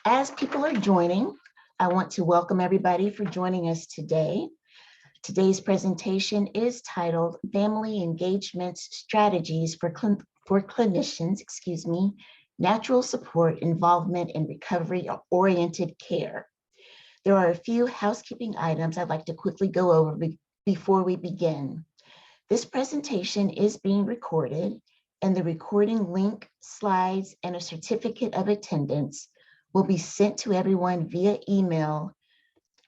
As people are joining, I want to welcome everybody for joining us today. Today's presentation is titled Family Engagement Strategies for Clinicians, Natural Support, Involvement, and Recovery-Oriented Care. There are a few housekeeping items I'd like to quickly go over before we begin. This presentation is being recorded, and the recording link, slides, and a certificate of attendance will be sent to everyone via email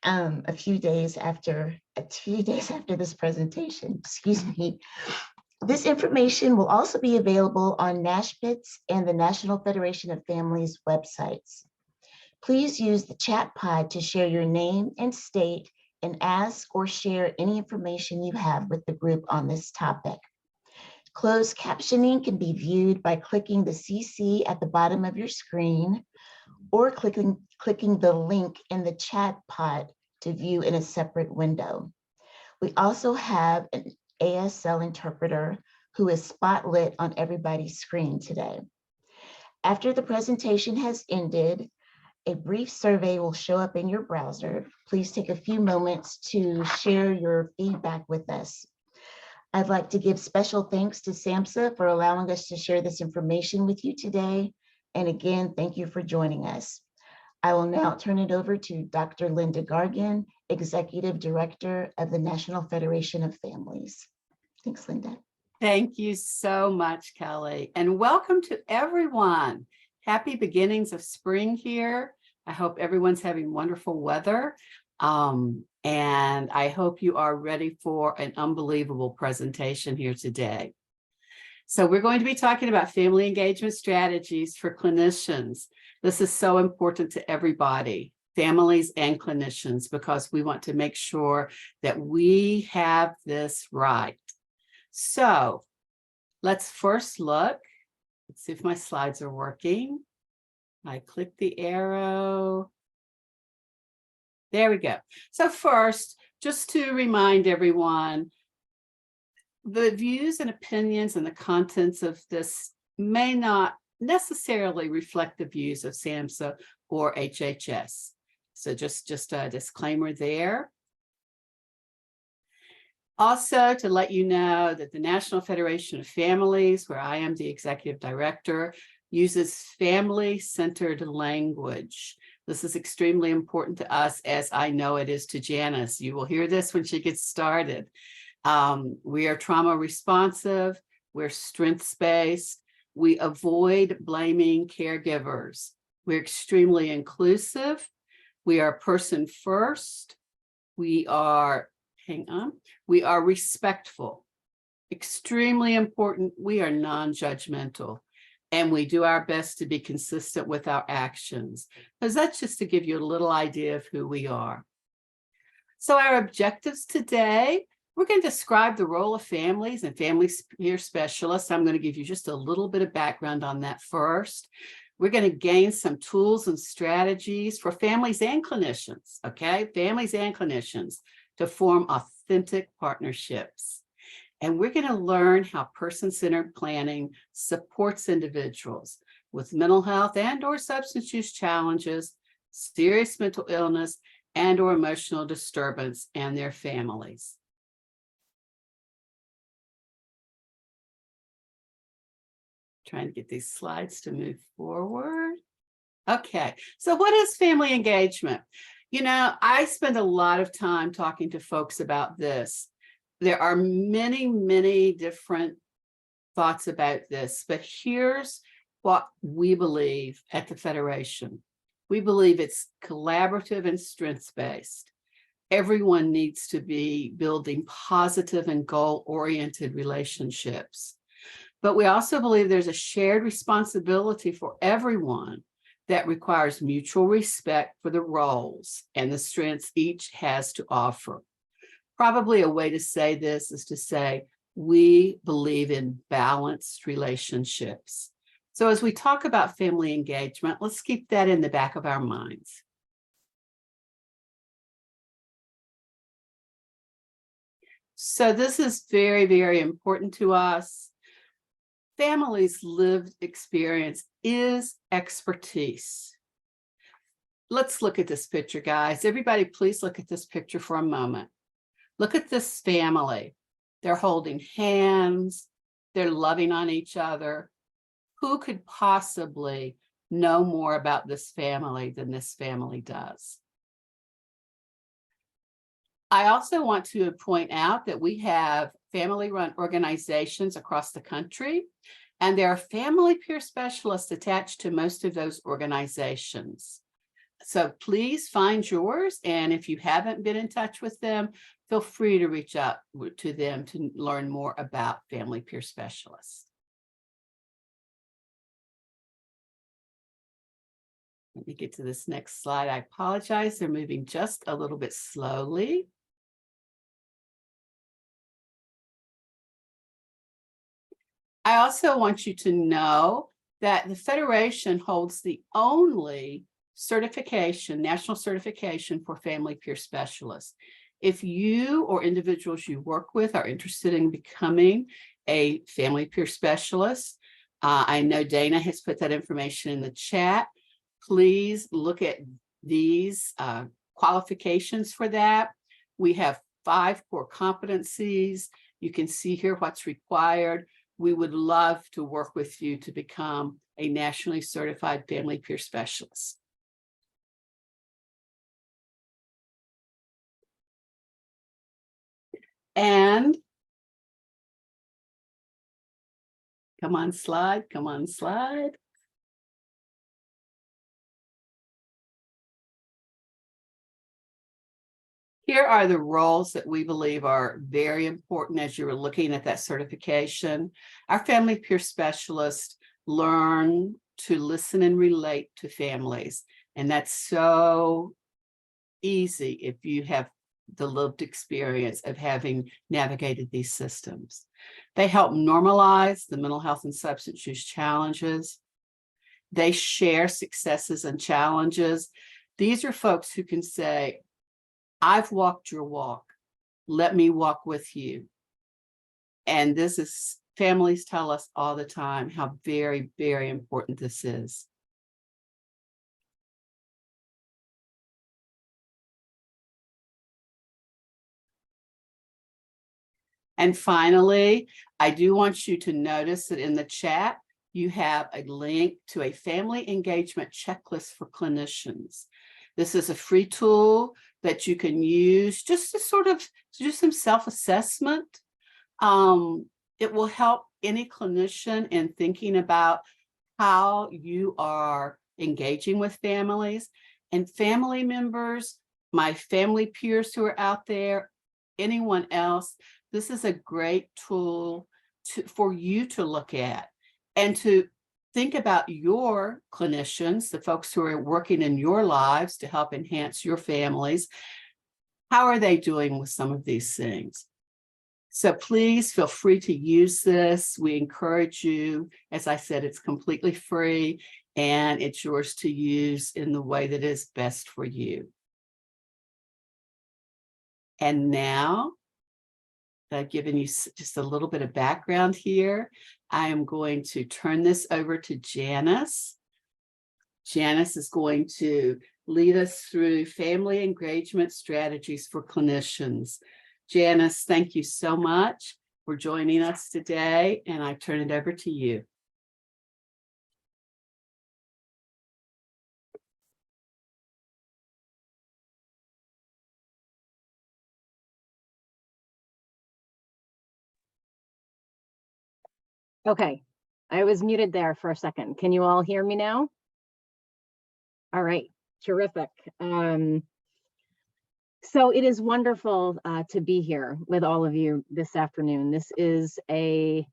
a few days after this presentation. This information will also be available on NASHPIT's and the National Federation of Families websites. Please use the chat pod to share your name and state and ask or share any information you have with the group on this topic. Closed captioning can be viewed by clicking the CC at the bottom of your screen or clicking the link in the chat pod to view in a separate window. We also have an ASL interpreter who is spotlit on everybody's screen today. After the presentation has ended, a brief survey will show up in your browser. Please take a few moments to share your feedback with us. I'd like to give special thanks to SAMHSA for allowing us to share this information with you today. And again, thank you for joining us. I will now turn it over to Dr. Lynda Gargan, Executive Director of the National Federation of Families. Thanks, Lynda. Thank you so much, Kelly, and welcome to everyone. Happy beginnings of spring here. I hope everyone's having wonderful weather, and I hope you are ready for an unbelievable presentation here today. So we're going to be talking about family engagement strategies for clinicians. This is so important to everybody, families and clinicians, because we want to make sure that we have this right. So let's first look. Let's see if my slides are working. I click the arrow. There we go. So first, just to remind everyone, the views and opinions and the contents of this may not necessarily reflect the views of SAMHSA or HHS. So just a disclaimer there. Also, to let you know that the National Federation of Families, where I am the executive director, uses family-centered language. This is extremely important to us, as I know it is to Janis. You will hear this when she gets started. We are trauma responsive, we're strengths-based, we avoid blaming caregivers. We're extremely inclusive, we are person first, we are respectful. Extremely important, we are non-judgmental, and we do our best to be consistent with our actions. Because that's just to give you a little idea of who we are. So our objectives today, we're going to describe the role of families and family peer specialists. I'm going to give you just a little bit of background on that first. We're going to gain some tools and strategies for families and clinicians, okay? Families and clinicians to form authentic partnerships. And we're going to learn how person-centered planning supports individuals with mental health and or substance use challenges, serious mental illness, and or emotional disturbance and their families. Trying to get these slides to move forward. Okay, so what is family engagement? You know, I spend a lot of time talking to folks about this. There are many, many different thoughts about this, but here's what we believe at the Federation. We believe it's collaborative and strengths-based. Everyone needs to be building positive and goal-oriented relationships. But we also believe there's a shared responsibility for everyone that requires mutual respect for the roles and the strengths each has to offer. Probably a way to say this is to say, we believe in balanced relationships. So as we talk about family engagement, let's keep that in the back of our minds. So this is very, very important to us. Families' lived experience is expertise. let's look at this picture, guys. Everybody, please look at this picture for a moment. Look at this family. They're holding hands. They're loving on each other. Who could possibly know more about this family than this family does? I also want to point out that we have family-run organizations across the country, and there are family peer specialists attached to most of those organizations. So please find yours, and if you haven't been in touch with them, feel free to reach out to them to learn more about family peer specialists. Let me get to this next slide. I apologize, they're moving just a little bit slowly. I also want you to know that the Federation holds the only certification, national certification for family peer specialists. If you or individuals you work with are interested in becoming a family peer specialist, I know Dana has put that information in the chat. Please look at these qualifications for that. We have 5 core competencies. You can see here what's required. We would love to work with you to become a nationally certified family peer specialist. And come on, slide, come on, slide. Here are the roles that we believe are very important as you were looking at that certification. Our family peer specialists learn to listen and relate to families. And that's so easy if you have the lived experience of having navigated these systems. They help normalize the mental health and substance use challenges. They share successes and challenges. These are folks who can say, I've walked your walk. Let me walk with you. And this is, families tell us all the time how very, very important this is. And finally, I do want you to notice that in the chat, you have a link to a family engagement checklist for clinicians. This is a free tool that you can use just to sort of do some self-assessment. It will help any clinician in thinking about how you are engaging with families and family members, my family peers who are out there, anyone else. This is a great tool for you to look at and to think about your clinicians, the folks who are working in your lives to help enhance your families. How are they doing with some of these things? So please feel free to use this. We encourage you. As I said, it's completely free and it's yours to use in the way that is best for you. And now, I've given you just a little bit of background here. I am going to turn this over to Janis. Janis is going to lead us through family engagement strategies for clinicians. Janis, thank you so much for joining us today, and I turn it over to you. Okay, I was muted there for a second. Can you all hear me now? All right, terrific. So it is wonderful to be here with all of you this afternoon. This is a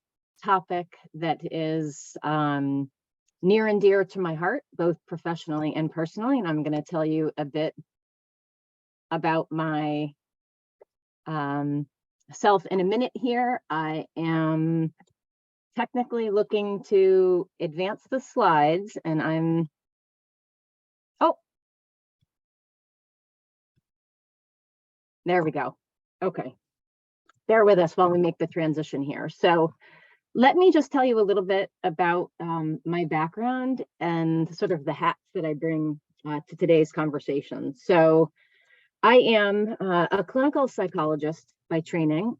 topic that is near and dear to my heart, both professionally and personally, and I'm going to tell you a bit about my self in a minute here. I am technically looking to advance the slides, and I'm, oh, there we go. Okay, bear with us while we make the transition here. So let me just tell you a little bit about my background and sort of the hats that I bring to today's conversation. So I am a clinical psychologist by training.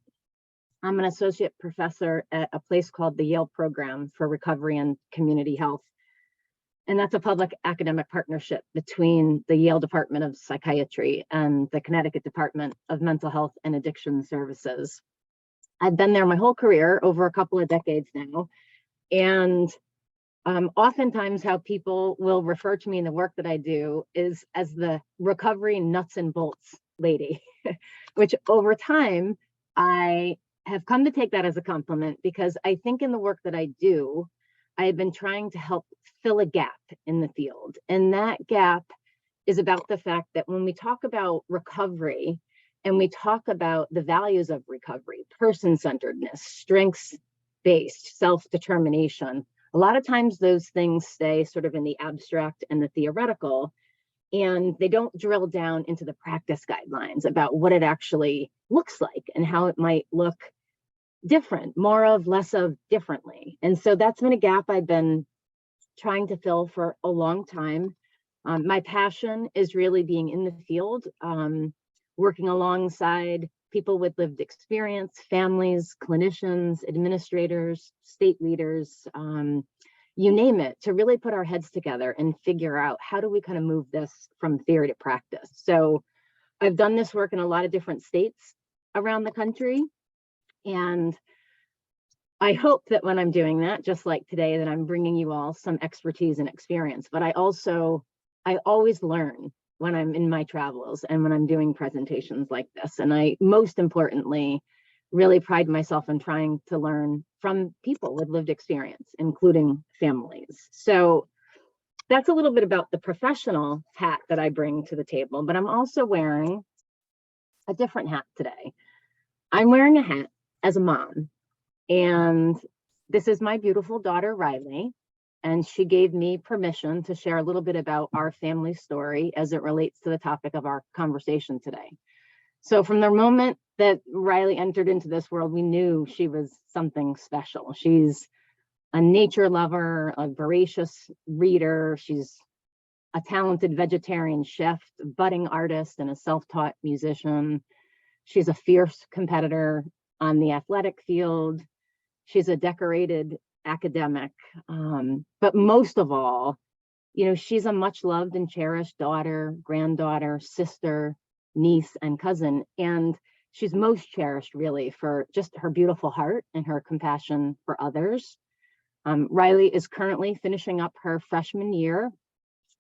I'm an associate professor at a place called the Yale Program for Recovery and Community Health. And that's a public academic partnership between the Yale Department of Psychiatry and the Connecticut Department of Mental Health and Addiction Services. I've been there my whole career, over a couple of decades now. And oftentimes how people will refer to me in the work that I do is as the recovery nuts and bolts lady, which over time, I have come to take that as a compliment, because I think in the work that I do, I have been trying to help fill a gap in the field. And that gap is about the fact that when we talk about recovery and we talk about the values of recovery, person-centeredness, strengths-based, self-determination, a lot of times those things stay sort of in the abstract and the theoretical, and they don't drill down into the practice guidelines about what it actually looks like and how it might look different, more of, less of, differently. And so that's been a gap I've been trying to fill for a long time. My passion is really being in the field, working alongside people with lived experience, families, clinicians, administrators, state leaders, you name it, to really put our heads together and figure out how do we kind of move this from theory to practice. So I've done this work in a lot of different states around the country. And I hope that when I'm doing that, just like today, that I'm bringing you all some expertise and experience. But I always learn when I'm in my travels and when I'm doing presentations like this. And I, most importantly, really pride myself in trying to learn from people with lived experience, including families. So that's a little bit about the professional hat that I bring to the table, but I'm also wearing a different hat today. I'm wearing a hat as a mom, and this is my beautiful daughter, Riley, and she gave me permission to share a little bit about our family story as it relates to the topic of our conversation today. So from the moment that Riley entered into this world, we knew she was something special. She's a nature lover, a voracious reader. She's a talented vegetarian chef, a budding artist, and a self-taught musician. She's a fierce competitor on the athletic field. She's a decorated academic, but most of all, you know, she's a much loved and cherished daughter, granddaughter, sister, niece, and cousin. And she's most cherished really for just her beautiful heart and her compassion for others. Riley is currently finishing up her freshman year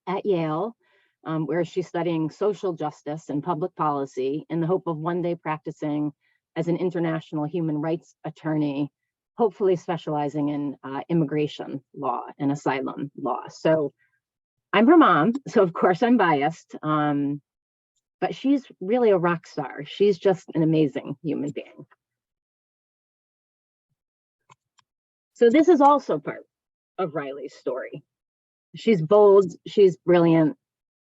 at Yale, where she's studying social justice and public policy in the hope of one day practicing as an international human rights attorney, hopefully specializing in immigration law and asylum law. So I'm her mom, so of course I'm biased, but she's really a rock star. She's just an amazing human being. So this is also part of Riley's story. She's bold, she's brilliant,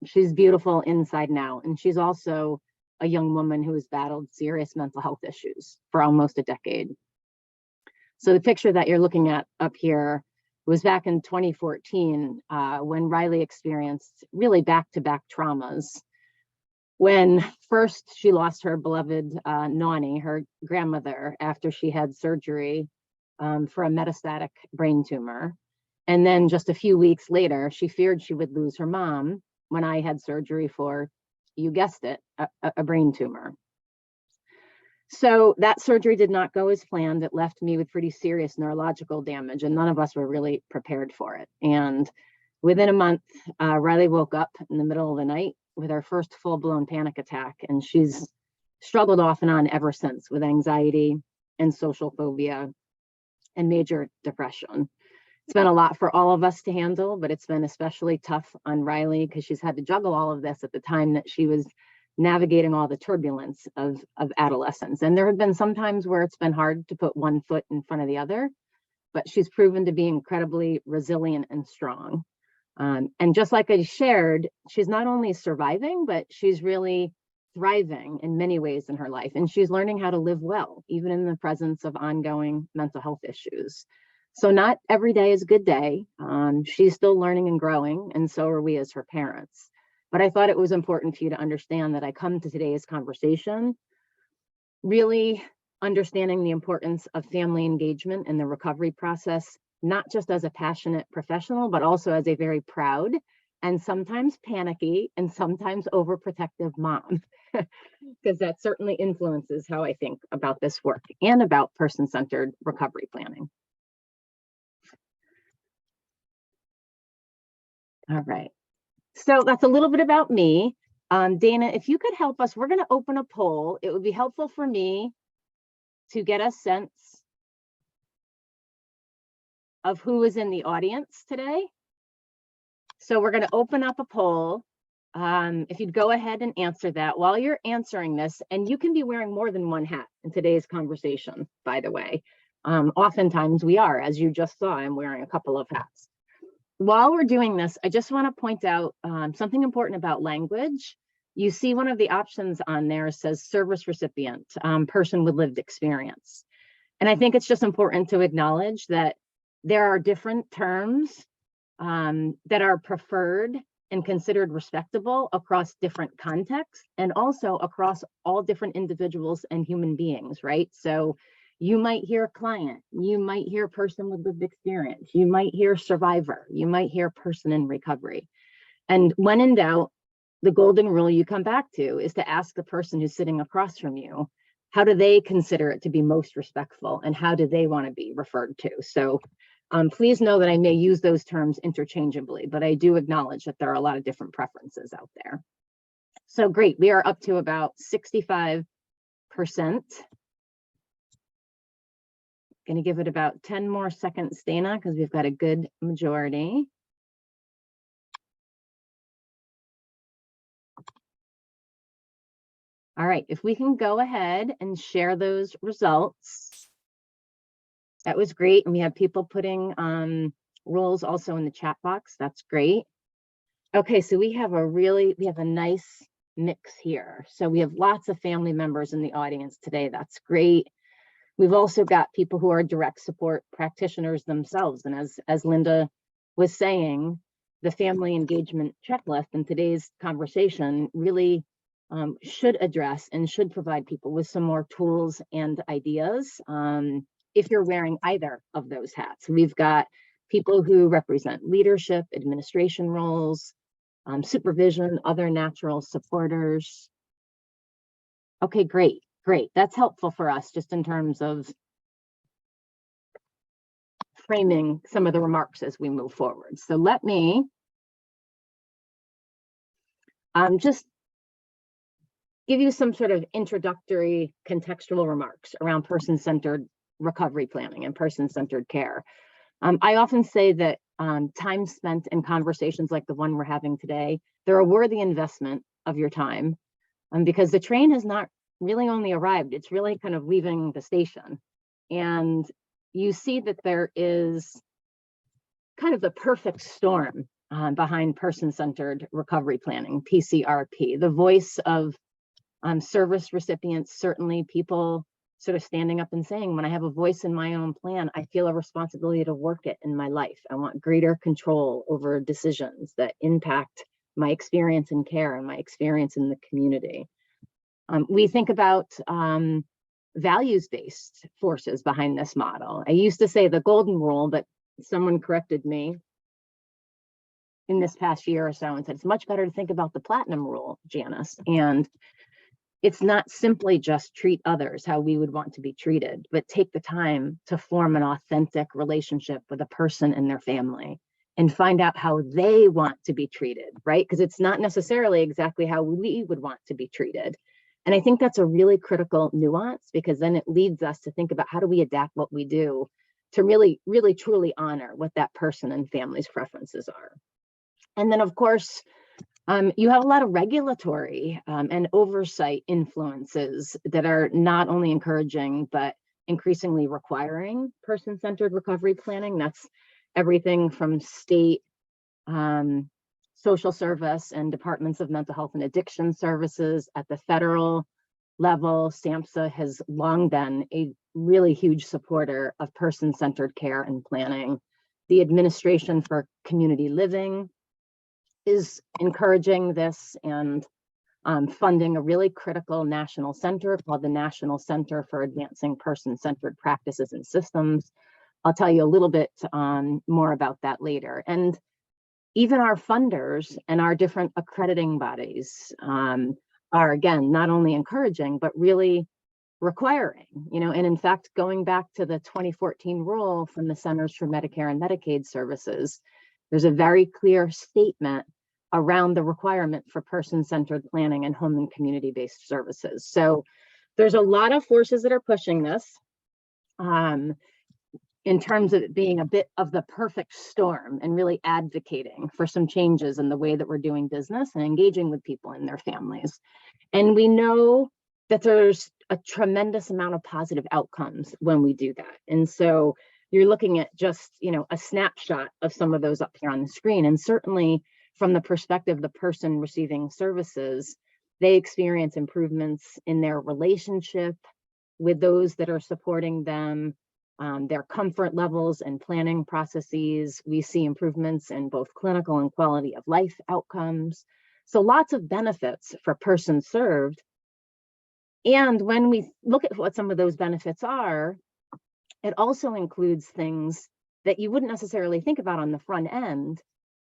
she's beautiful inside and out, and she's also a young woman who has battled serious mental health issues for almost a decade. So the picture that you're looking at up here was back in 2014 when Riley experienced really back-to-back traumas. When first she lost her beloved Nani, her grandmother, after she had surgery for a metastatic brain tumor. And then just a few weeks later, she feared she would lose her mom when I had surgery for, you guessed it, a brain tumor. So that surgery did not go as planned. It left me with pretty serious neurological damage, and none of us were really prepared for it. And within a month, Riley woke up in the middle of the night with her first full-blown panic attack, and she's struggled off and on ever since with anxiety and social phobia and major depression. It's been a lot for all of us to handle, but it's been especially tough on Riley because she's had to juggle all of this at the time that she was navigating all the turbulence of adolescence. And there have been some times where it's been hard to put one foot in front of the other, but she's proven to be incredibly resilient and strong. And just like I shared, she's not only surviving, but she's really thriving in many ways in her life. And she's learning how to live well, even in the presence of ongoing mental health issues. So not every day is a good day. She's still learning and growing, and so are we as her parents. but I thought it was important for you to understand that I come to today's conversation really understanding the importance of family engagement in the recovery process, not just as a passionate professional, but also as a very proud and sometimes panicky and sometimes overprotective mom, because that certainly influences how I think about this work and about person-centered recovery planning. All right, so that's a little bit about me. Dana, if you could help us, we're going to open a poll. It would be helpful for me to get a sense of who is in the audience today. So we're going to open up a poll. If you'd go ahead and answer that while you're answering this, and you can be wearing more than one hat in today's conversation, by the way. Oftentimes we are, as you just saw, I'm wearing a couple of hats. While we're doing this, I just want to point out something important about language. You see one of the options on there says service recipient, person with lived experience. And I think it's just important to acknowledge that there are different terms that are preferred and considered respectable across different contexts and also across all different individuals and human beings, right? So you might hear client, you might hear person with lived experience, you might hear survivor, you might hear person in recovery. And when in doubt, the golden rule you come back to is to ask the person who's sitting across from you, how do they consider it to be most respectful and how do they want to be referred to? So please know that I may use those terms interchangeably, but I do acknowledge that there are a lot of different preferences out there. So great, we are up to about 65%. Going to give it about 10 more seconds, Dana, because we've got a good majority. All right, if we can go ahead and share those results. That was great. And we have people putting roles also in the chat box. That's great. Okay, so we have a nice mix here. So we have lots of family members in the audience today. That's great. We've also got people who are direct support practitioners themselves. And as Lynda was saying, the family engagement checklist in today's conversation really should address and should provide people with some more tools and ideas if you're wearing either of those hats. We've got people who represent leadership, administration roles, supervision, other natural supporters. Okay, great. Great, that's helpful for us just in terms of framing some of the remarks as we move forward. So let me just give you some sort of introductory contextual remarks around person-centered recovery planning and person-centered care. I often say that time spent in conversations like the one we're having today, they're a worthy investment of your time because the train has not really only arrived, it's really kind of leaving the station. And you see that there is kind of the perfect storm behind person-centered recovery planning, PCRP, the voice of service recipients, certainly people sort of standing up and saying, when I have a voice in my own plan, I feel a responsibility to work it in my life. I want greater control over decisions that impact my experience in care and my experience in the community. We think about values-based forces behind this model. I used to say the golden rule, but someone corrected me in this past year or so and said, it's much better to think about the platinum rule, Janis. And it's not simply just treat others how we would want to be treated, but take the time to form an authentic relationship with a person and their family and find out how they want to be treated, right? Because it's not necessarily exactly how we would want to be treated. And I think that's a really critical nuance because then it leads us to think about how do we adapt what we do to really, really, truly honor what that person and family's preferences are. And then, of course, you have a lot of regulatory and oversight influences that are not only encouraging, but increasingly requiring person-centered recovery planning. That's everything from state social service and departments of mental health and addiction services. At the federal level, SAMHSA has long been a really huge supporter of person-centered care and planning. The Administration for Community Living is encouraging this and funding a really critical national center called the National Center for Advancing Person-Centered Practices and Systems. I'll tell you a little bit more about that later. And even our funders and our different accrediting bodies are, again, not only encouraging, but really requiring, and in fact, going back to the 2014 rule from the Centers for Medicare and Medicaid Services, there's a very clear statement around the requirement for person-centered planning and home and community-based services. So there's a lot of forces that are pushing this in terms of it being a bit of the perfect storm and really advocating for some changes in the way that we're doing business and engaging with people and their families. And we know that there's a tremendous amount of positive outcomes when we do that. And so you're looking at just, a snapshot of some of those up here on the screen. And certainly from the perspective of the person receiving services, they experience improvements in their relationship with those that are supporting them, their comfort levels and planning processes. We see improvements in both clinical and quality of life outcomes. So lots of benefits for persons served. And when we look at what some of those benefits are, it also includes things that you wouldn't necessarily think about on the front end,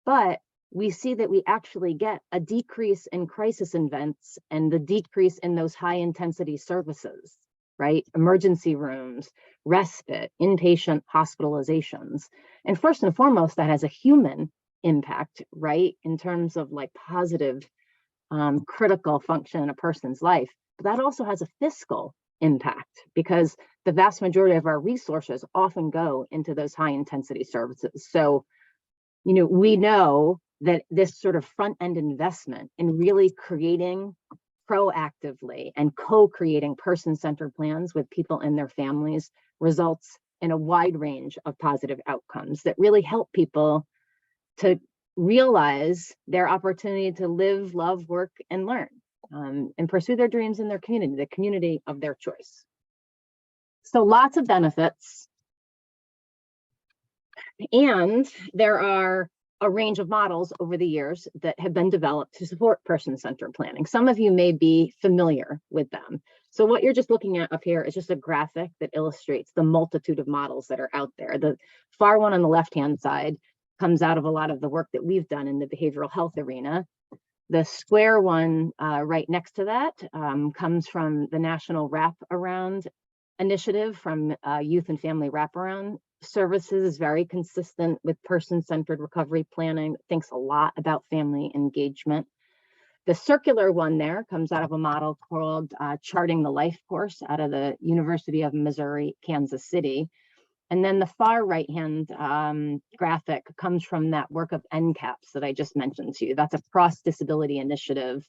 but we see that we actually get a decrease in crisis events and the decrease in those high intensity services, right? Emergency rooms, respite, inpatient hospitalizations. And first and foremost, that has a human impact, right? In terms of like positive, critical function in a person's life. But that also has a fiscal impact because the vast majority of our resources often go into those high intensity services. So, we know that this sort of front end investment in really creating proactively and co-creating person-centered plans with people and their families results in a wide range of positive outcomes that really help people to realize their opportunity to live, love, work, and learn. And pursue their dreams in their community, the community of their choice. So lots of benefits. And there are a range of models over the years that have been developed to support person-centered planning. Some of you may be familiar with them. So what you're just looking at up here is just a graphic that illustrates the multitude of models that are out there. The far one on the left-hand side comes out of a lot of the work that we've done in the behavioral health arena. The square one right next to that comes from the National Wraparound Initiative from Youth and Family Wraparound Services, is very consistent with person-centered recovery planning, thinks a lot about family engagement. The circular one there comes out of a model called Charting the Life Course out of the University of Missouri, Kansas City. And then the far right-hand graphic comes from that work of NCAPS that I just mentioned to you. That's a cross-disability initiative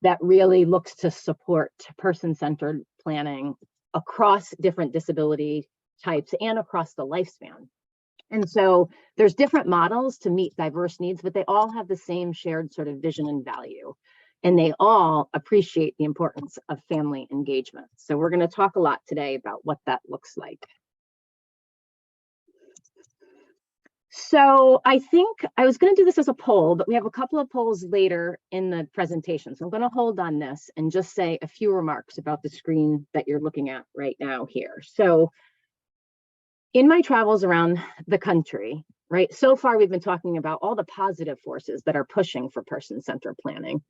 that really looks to support person-centered planning across different disability types and across the lifespan. And so there's different models to meet diverse needs, but they all have the same shared sort of vision and value. And they all appreciate the importance of family engagement. So we're going to talk a lot today about what that looks like. So I think I was going to do this as a poll, but we have a couple of polls later in the presentation. So I'm going to hold on this and just say a few remarks about the screen that you're looking at right now here. So in my travels around the country, right, so far we've been talking about all the positive forces that are pushing for person-centered planning,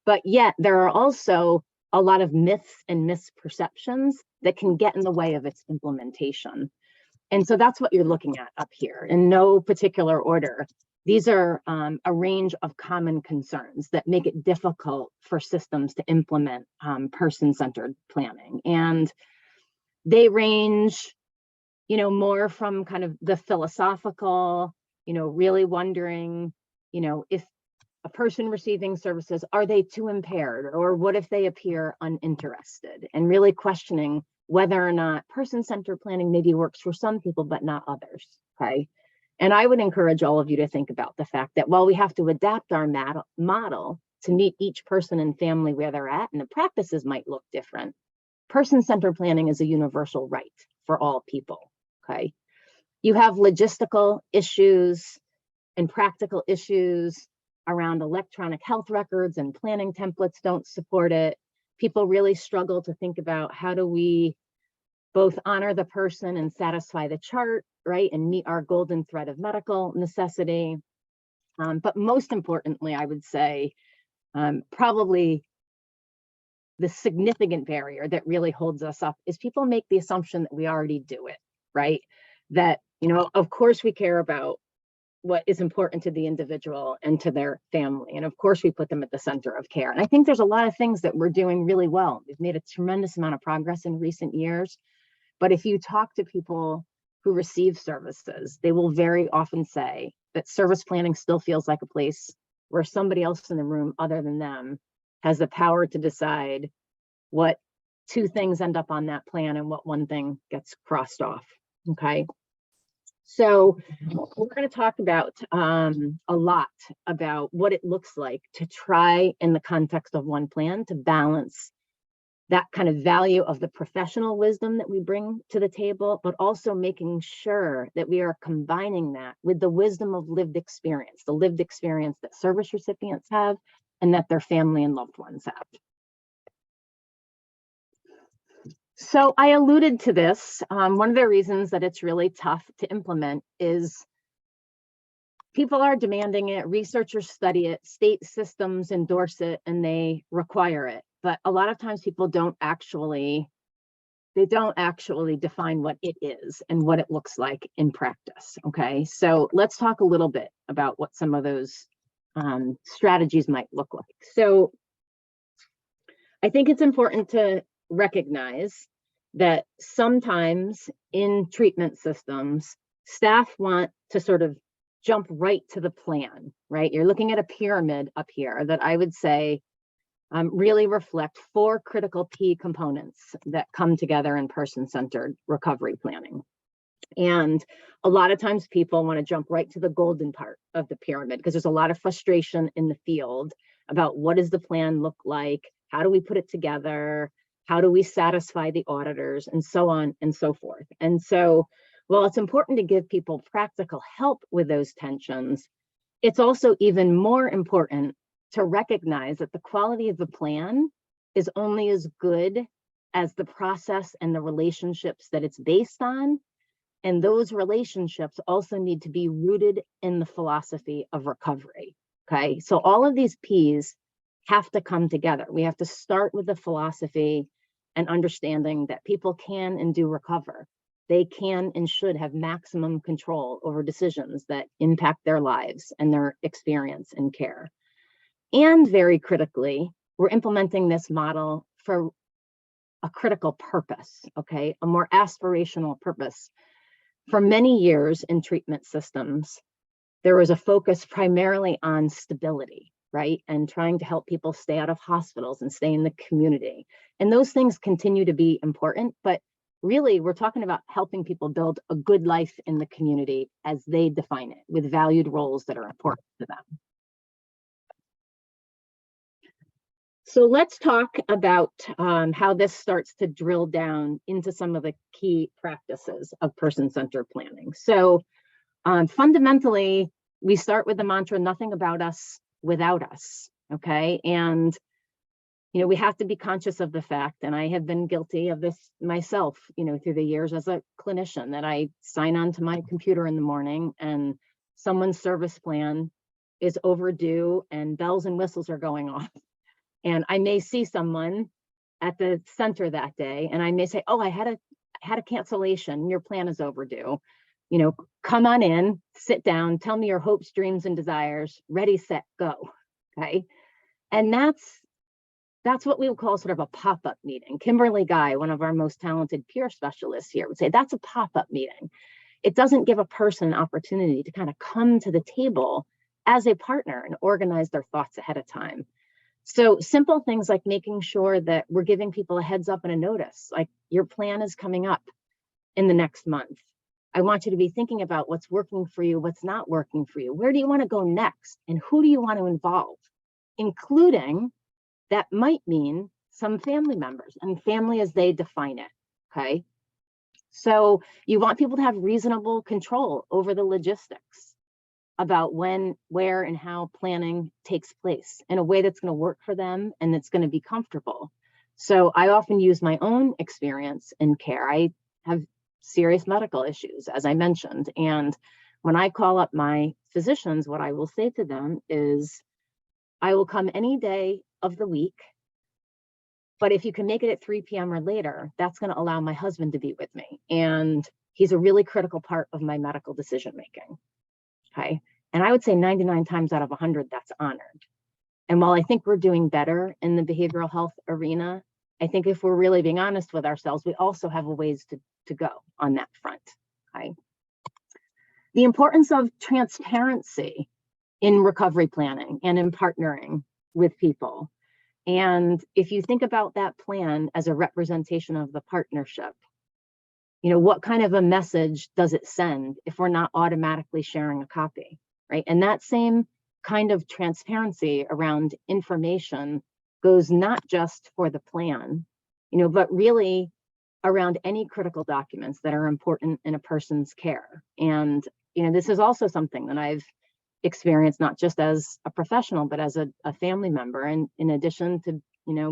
but yet there are also a lot of myths and misperceptions that can get in the way of its implementation. And so that's what you're looking at up here in no particular order. These are a range of common concerns that make it difficult for systems to implement person-centered planning. And they range, more from kind of the philosophical, really wondering, if a person receiving services, are they too impaired? Or what if they appear uninterested? And really questioning whether or not person-centered planning maybe works for some people, but not others, okay? And I would encourage all of you to think about the fact that while we have to adapt our model to meet each person and family where they're at, and the practices might look different, person-centered planning is a universal right for all people, okay? You have logistical issues and practical issues around electronic health records and planning templates don't support it. People really struggle to think about how do we both honor the person and satisfy the chart, right? And meet our golden thread of medical necessity. But most importantly, I would say, probably the significant barrier that really holds us up is people make the assumption that we already do it, right? That, of course we care about what is important to the individual and to their family. And of course we put them at the center of care. And I think there's a lot of things that we're doing really well. We've made a tremendous amount of progress in recent years. But if you talk to people who receive services, they will very often say that service planning still feels like a place where somebody else in the room other than them has the power to decide what two things end up on that plan and what one thing gets crossed off, okay? So we're going to talk about a lot about what it looks like to try in the context of one plan to balance that kind of value of the professional wisdom that we bring to the table, but also making sure that we are combining that with the wisdom of lived experience, the lived experience that service recipients have and that their family and loved ones have. So I alluded to this. One of the reasons that it's really tough to implement is people are demanding it, researchers study it, state systems endorse it, and they require it. But a lot of times people don't actually define what it is and what it looks like in practice, okay? So let's talk a little bit about what some of those strategies might look like. So I think it's important to recognize that sometimes in treatment systems, staff want to sort of jump right to the plan, right? You're looking at a pyramid up here that I would say really reflect 4 critical key components that come together in person-centered recovery planning. And a lot of times people want to jump right to the golden part of the pyramid because there's a lot of frustration in the field about what does the plan look like? How do we put it together? How do we satisfy the auditors, and so on and so forth. And so while it's important to give people practical help with those tensions, it's also even more important to recognize that the quality of the plan is only as good as the process and the relationships that it's based on. And those relationships also need to be rooted in the philosophy of recovery, okay? So all of these P's have to come together. We have to start with the philosophy and understanding that people can and do recover. They can and should have maximum control over decisions that impact their lives and their experience in care. And very critically, we're implementing this model for a critical purpose, okay? A more aspirational purpose. For many years in treatment systems, there was a focus primarily on stability, right? And trying to help people stay out of hospitals and stay in the community. And those things continue to be important, but really we're talking about helping people build a good life in the community as they define it, with valued roles that are important to them. So let's talk about how this starts to drill down into some of the key practices of person-centered planning. So fundamentally, we start with the mantra, nothing about us without us, okay? And, we have to be conscious of the fact, and I have been guilty of this myself, through the years as a clinician, that I sign on to my computer in the morning and someone's service plan is overdue and bells and whistles are going off. And I may see someone at the center that day, and I may say, oh, I had a cancellation, your plan is overdue. Come on in, sit down, tell me your hopes, dreams, and desires, ready, set, go, okay? And that's what we would call sort of a pop-up meeting. Kimberly Guy, one of our most talented peer specialists here, would say that's a pop-up meeting. It doesn't give a person an opportunity to kind of come to the table as a partner and organize their thoughts ahead of time. So simple things like making sure that we're giving people a heads up and a notice, like your plan is coming up in the next month. I want you to be thinking about what's working for you, what's not working for you. Where do you want to go next? And who do you want to involve? Including, that might mean some family members, and family as they define it, okay? So you want people to have reasonable control over the logistics. about when, where, and how planning takes place in a way that's going to work for them and that's going to be comfortable. So I often use my own experience in care. I have serious medical issues, as I mentioned, and when I call up my physicians, what I will say to them is, I will come any day of the week, but if you can make it at 3 p.m. or later, that's going to allow my husband to be with me. And he's a really critical part of my medical decision making. Okay. And I would say 99 times out of 100, that's honored. And while I think we're doing better in the behavioral health arena, I think if we're really being honest with ourselves, we also have a ways to go on that front. Okay. The importance of transparency in recovery planning and in partnering with people. And if you think about that plan as a representation of the partnership, what kind of a message does it send if we're not automatically sharing a copy, right? And that same kind of transparency around information goes not just for the plan, but really around any critical documents that are important in a person's care. And, this is also something that I've experienced, not just as a professional, but as a family member. And in addition to,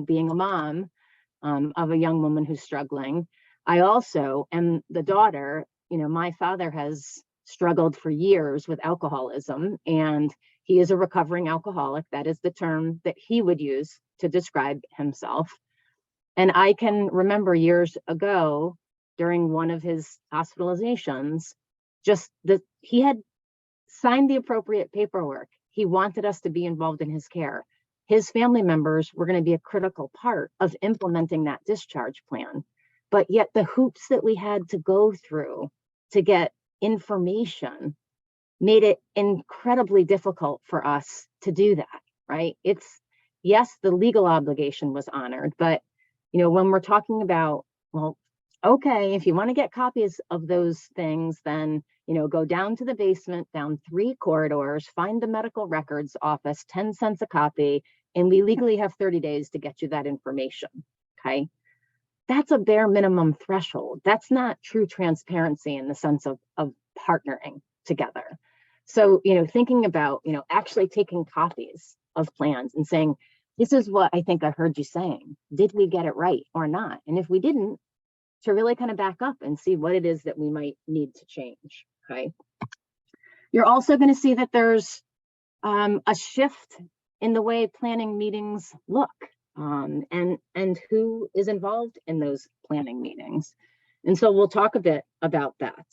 being a mom of a young woman who's struggling, I also am the daughter. My father has struggled for years with alcoholism, and he is a recovering alcoholic. That is the term that he would use to describe himself. And I can remember years ago during one of his hospitalizations, just that he had signed the appropriate paperwork. He wanted us to be involved in his care. His family members were going to be a critical part of implementing that discharge plan. But yet the hoops that we had to go through to get information made it incredibly difficult for us to do that, right? Yes, the legal obligation was honored, but when we're talking about, well, okay, if you want to get copies of those things, then go down to the basement, down 3 corridors, find the medical records office, 10 cents a copy, and we legally have 30 days to get you that information. Okay. That's a bare minimum threshold. That's not true transparency in the sense of partnering together. So, thinking about, actually taking copies of plans and saying, this is what I think I heard you saying. Did we get it right or not? And if we didn't, to really kind of back up and see what it is that we might need to change. Okay. You're also going to see that there's a shift in the way planning meetings look. And who is involved in those planning meetings. And so we'll talk a bit about that.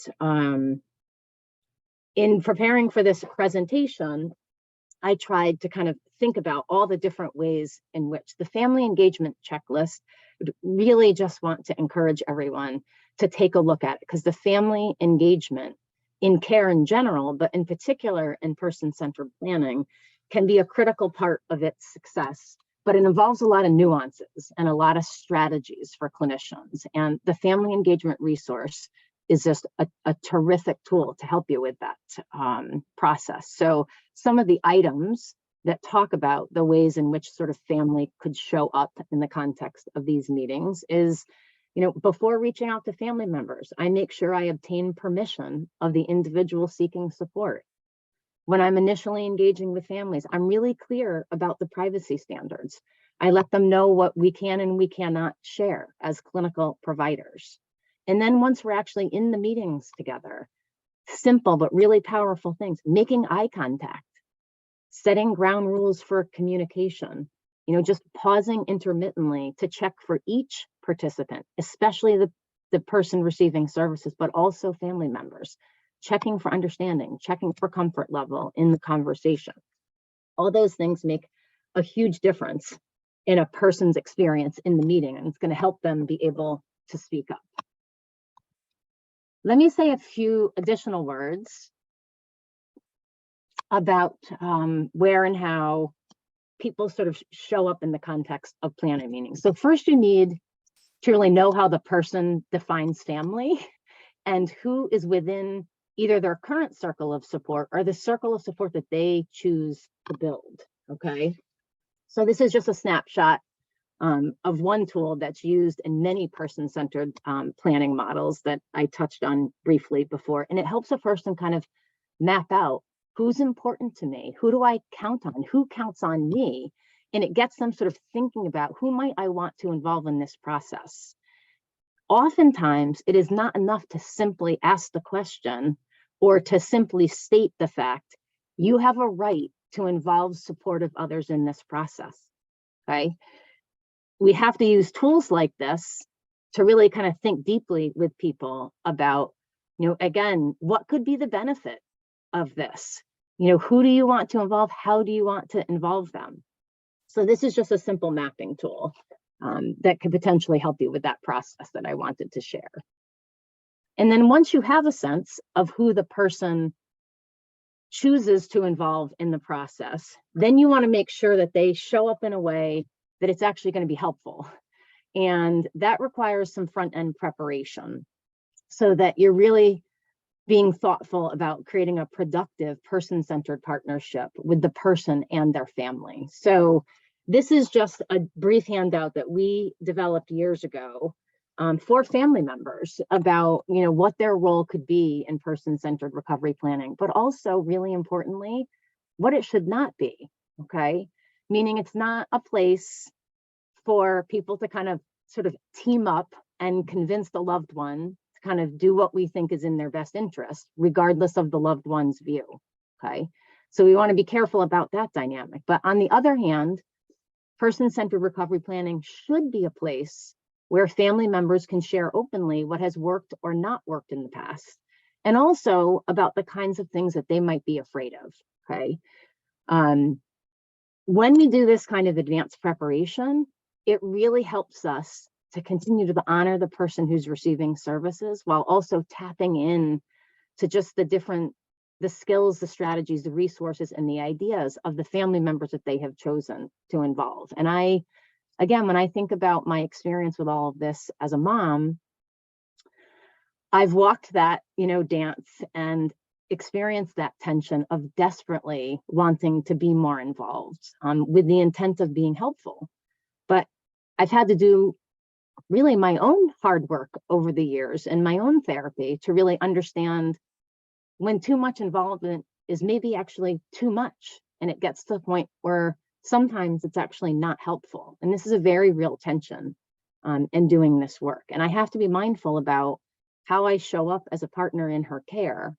In preparing for this presentation, I tried to kind of think about all the different ways in which the family engagement checklist would really just want to encourage everyone to take a look at it, because the family engagement in care in general, but in particular in person-centered planning, can be a critical part of its success. But it involves a lot of nuances and a lot of strategies for clinicians. And the family engagement resource is just a terrific tool to help you with that process. So some of the items that talk about the ways in which sort of family could show up in the context of these meetings is, before reaching out to family members, I make sure I obtain permission of the individual seeking support. When I'm initially engaging with families, I'm really clear about the privacy standards. I let them know what we can and we cannot share as clinical providers. And then once we're actually in the meetings together, simple but really powerful things, making eye contact, setting ground rules for communication, just pausing intermittently to check for each participant, especially the person receiving services, but also family members. Checking for understanding, checking for comfort level in the conversation. All those things make a huge difference in a person's experience in the meeting, and it's going to help them be able to speak up. Let me say a few additional words about where and how people sort of show up in the context of planning meetings. So first, you need to really know how the person defines family and who is within either their current circle of support or the circle of support that they choose to build, okay? So this is just a snapshot of one tool that's used in many person-centered planning models that I touched on briefly before, and it helps a person kind of map out Who's important to me? Who do I count on? Who counts on me? And it gets them sort of thinking about who might I want to involve in this process. Oftentimes, it is not enough to simply ask the question or to simply state the fact, you have a right to involve supportive others in this process, okay? We have to use tools like this to really kind of think deeply with people about, again, what could be the benefit of this? Who do you want to involve? How do you want to involve them? So this is just a simple mapping tool that could potentially help you with that process that I wanted to share. And then once you have a sense of who the person chooses to involve in the process, then you want to make sure that they show up in a way that it's actually going to be helpful. And that requires some front-end preparation so that you're really being thoughtful about creating a productive person-centered partnership with the person and their family. So this is just a brief handout that we developed years ago for family members about what their role could be in person-centered recovery planning, but also really importantly, what it should not be, okay? Meaning it's not a place for people to kind of sort of team up and convince the loved one to kind of do what we think is in their best interest, regardless of the loved one's view, okay? So we want to be careful about that dynamic. But on the other hand, person-centered recovery planning should be a place where family members can share openly what has worked or not worked in the past, and also about the kinds of things that they might be afraid of, okay? When we do this kind of advanced preparation, it really helps us to continue to honor the person who's receiving services while also tapping in to just the skills, the strategies, the resources, and the ideas of the family members that they have chosen to involve. And again, when I think about my experience with all of this as a mom, I've walked that, dance and experienced that tension of desperately wanting to be more involved with the intent of being helpful. But I've had to do really my own hard work over the years and my own therapy to really understand when too much involvement is maybe actually too much. And it gets to the point where sometimes it's actually not helpful. And this is a very real tension in doing this work. And I have to be mindful about how I show up as a partner in her care.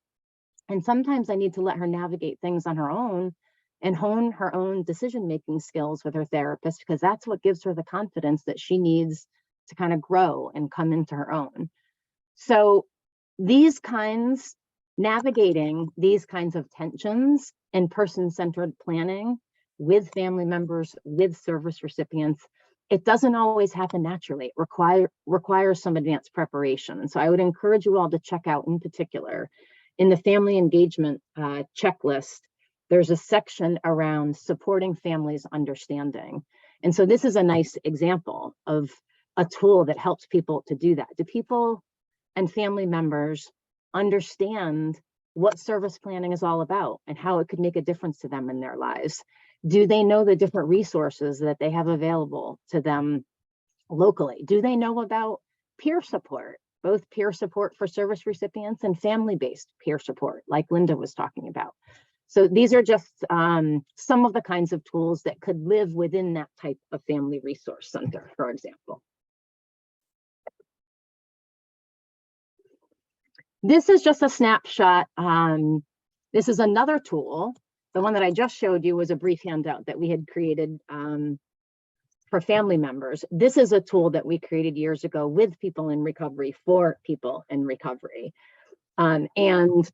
And sometimes I need to let her navigate things on her own and hone her own decision-making skills with her therapist, because that's what gives her the confidence that she needs to kind of grow and come into her own. So navigating these kinds of tensions in person-centered planning with family members, with service recipients, it doesn't always happen naturally. It requires some advanced preparation. And so I would encourage you all to check out, in particular, in the family engagement checklist, there's a section around supporting families' understanding. And so this is a nice example of a tool that helps people to do that. Do people and family members understand what service planning is all about and how it could make a difference to them in their lives? Do they know the different resources that they have available to them locally? Do they know about peer support, both peer support for service recipients and family-based peer support, like Lynda was talking about? So these are just some of the kinds of tools that could live within that type of family resource center, for example. This is just a snapshot. This is another tool. The one that I just showed you was a brief handout that we had created for family members. This is a tool that we created years ago with people in recovery, for people in recovery. And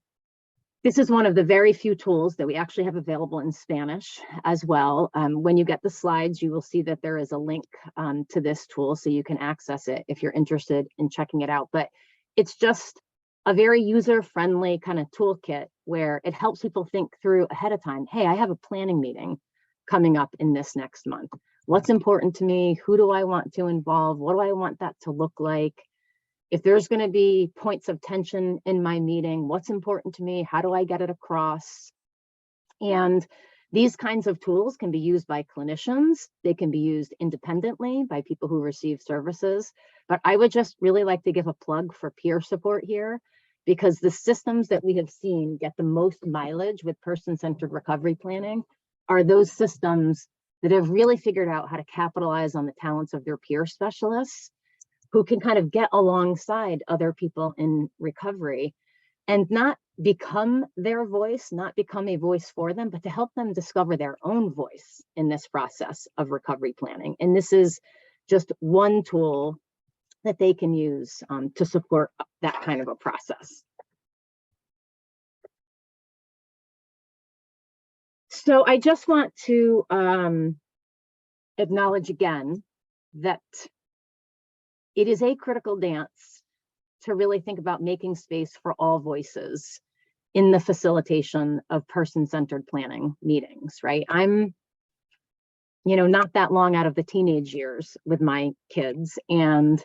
this is one of the very few tools that we actually have available in Spanish as well. When you get the slides, you will see that there is a link to this tool, so you can access it if you're interested in checking it out. But it's just a very user-friendly kind of toolkit where it helps people think through ahead of time. Hey, I have a planning meeting coming up in this next month. What's important to me? Who do I want to involve? What do I want that to look like? If there's going to be points of tension in my meeting, what's important to me? How do I get it across? And these kinds of tools can be used by clinicians. They can be used independently by people who receive services. But I would just really like to give a plug for peer support here. because the systems that we have seen get the most mileage with person-centered recovery planning are those systems that have really figured out how to capitalize on the talents of their peer specialists who can kind of get alongside other people in recovery and not become their voice, not become a voice for them, but to help them discover their own voice in this process of recovery planning. And this is just one tool that they can use to support that kind of a process. So I just want to acknowledge again that it is a critical dance to really think about making space for all voices in the facilitation of person-centered planning meetings, right? I'm, not that long out of the teenage years with my kids, and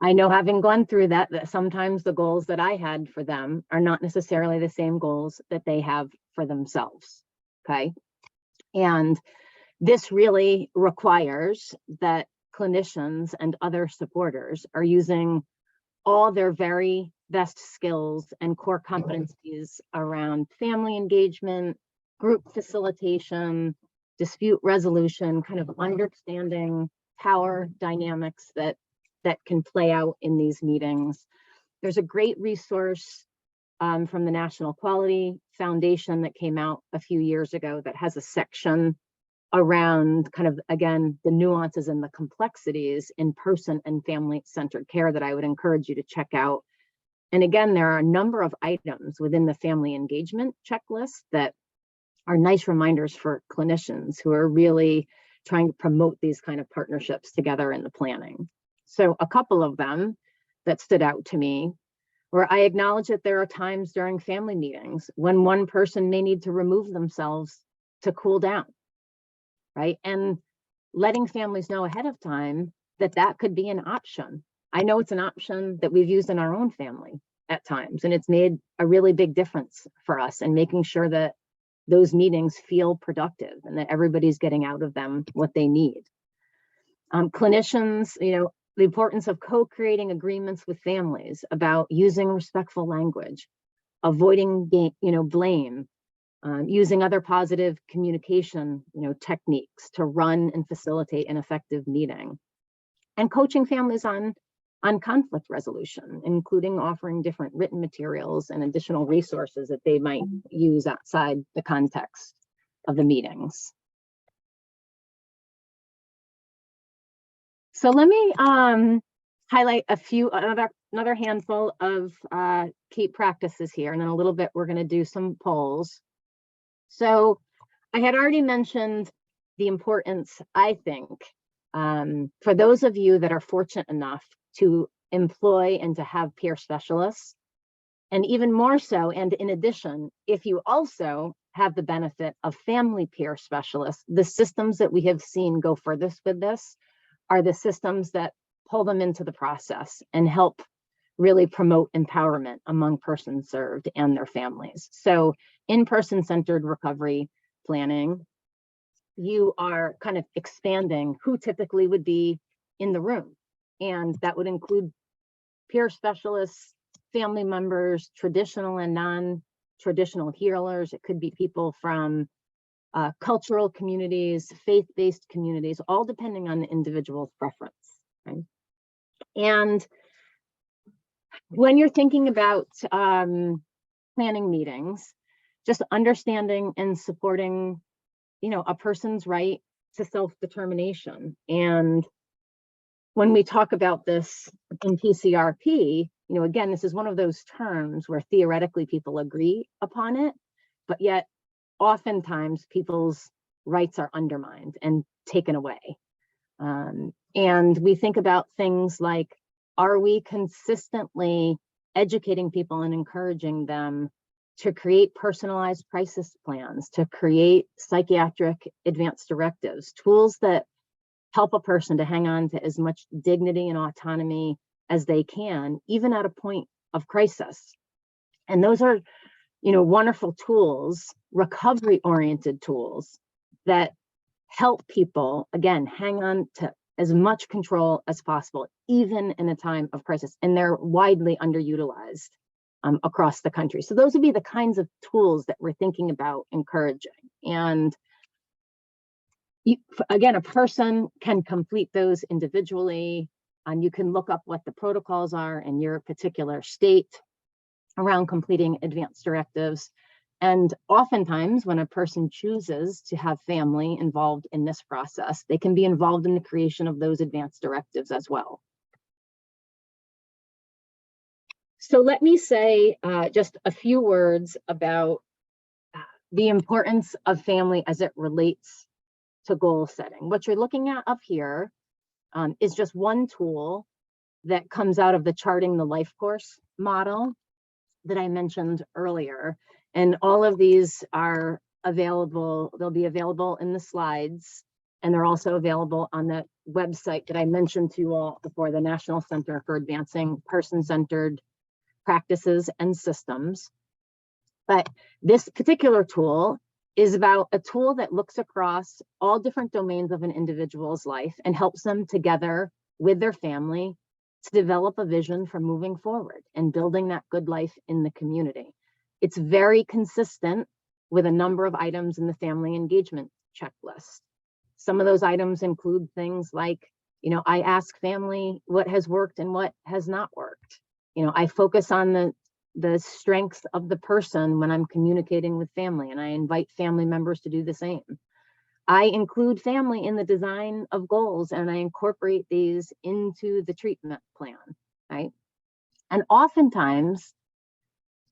I know, having gone through that sometimes the goals that I had for them are not necessarily the same goals that they have for themselves, okay? And this really requires that clinicians and other supporters are using all their very best skills and core competencies around family engagement, group facilitation, dispute resolution, kind of understanding power dynamics that can play out in these meetings. There's a great resource from the National Quality Foundation that came out a few years ago that has a section around kind of, again, the nuances and the complexities in person and family-centered care that I would encourage you to check out. And again, there are a number of items within the family engagement checklist that are nice reminders for clinicians who are really trying to promote these kind of partnerships together in the planning. So a couple of them that stood out to me where I acknowledge that there are times during family meetings when one person may need to remove themselves to cool down, right? And letting families know ahead of time that that could be an option. I know it's an option that we've used in our own family at times, and it's made a really big difference for us in making sure that those meetings feel productive and that everybody's getting out of them what they need. Clinicians, the importance of co-creating agreements with families about using respectful language, avoiding blame, using other positive communication techniques to run and facilitate an effective meeting, and coaching families on conflict resolution, including offering different written materials and additional resources that they might use outside the context of the meetings. So let me highlight another handful of key practices here, and then a little bit we're going to do some polls. So I had already mentioned the importance, I think, for those of you that are fortunate enough to employ and to have peer specialists, and even more so, and in addition, if you also have the benefit of family peer specialists, the systems that we have seen go furthest with this are the systems that pull them into the process and help really promote empowerment among persons served and their families. So in person-centered recovery planning, you are kind of expanding who typically would be in the room. And that would include peer specialists, family members, traditional and non-traditional healers. It could be people from cultural communities, faith-based communities, all depending on the individual's preference. Right? And when you're thinking about planning meetings, just understanding and supporting, a person's right to self-determination. And when we talk about this in PCRP, again, this is one of those terms where theoretically people agree upon it, but yet oftentimes people's rights are undermined and taken away. And we think about things like, are we consistently educating people and encouraging them to create personalized crisis plans, to create psychiatric advance directives, tools that help a person to hang on to as much dignity and autonomy as they can, even at a point of crisis. And those are, wonderful tools, recovery-oriented tools that help people, again, hang on to as much control as possible, even in a time of crisis. And they're widely underutilized across the country. So those would be the kinds of tools that we're thinking about encouraging. And again, a person can complete those individually. You can look up what the protocols are in your particular state around completing advance directives. And oftentimes when a person chooses to have family involved in this process, they can be involved in the creation of those advance directives as well. So let me say just a few words about the importance of family as it relates to goal setting. What you're looking at up here is just one tool that comes out of the Charting the Life course model that I mentioned earlier. And all of these are available, they'll be available in the slides, and they're also available on the website that I mentioned to you all before, the National Center for Advancing Person-Centered Practices and Systems. But this particular tool is about a tool that looks across all different domains of an individual's life and helps them together with their family to develop a vision for moving forward and building that good life in the community. It's very consistent with a number of items in the family engagement checklist. Some of those items include things like, I ask family what has worked and what has not worked. I focus on the strengths of the person when I'm communicating with family, and I invite family members to do the same. I include family in the design of goals, and I incorporate these into the treatment plan, right? And oftentimes,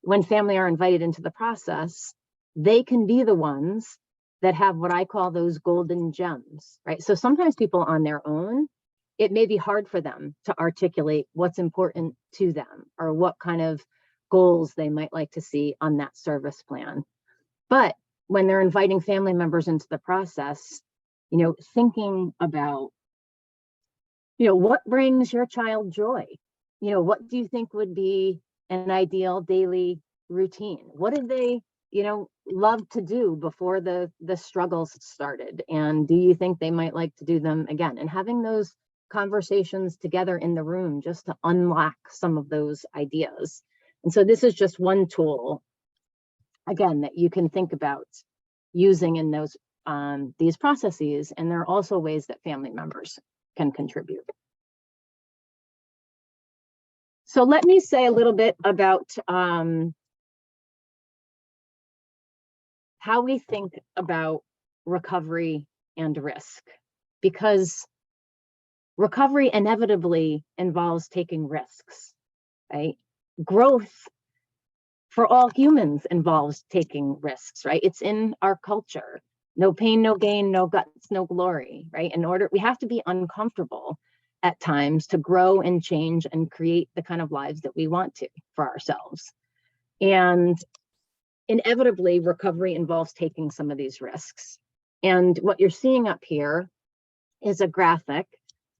when family are invited into the process, they can be the ones that have what I call those golden gems, right? So sometimes people on their own, it may be hard for them to articulate what's important to them or what kind of goals they might like to see on that service plan. But when they're inviting family members into the process, thinking about, what brings your child joy? What do you think would be an ideal daily routine? What did they, love to do before the struggles started? And do you think they might like to do them again? And having those conversations together in the room just to unlock some of those ideas. And so this is just one tool, again, that you can think about using in those these processes. And there are also ways that family members can contribute. So let me say a little bit about how we think about recovery and risk, because recovery inevitably involves taking risks, right? Growth for all humans involves taking risks, right? It's in our culture. No pain, no gain, no guts, no glory, right? We have to be uncomfortable at times to grow and change and create the kind of lives that we want to for ourselves. And inevitably, recovery involves taking some of these risks. And what you're seeing up here is a graphic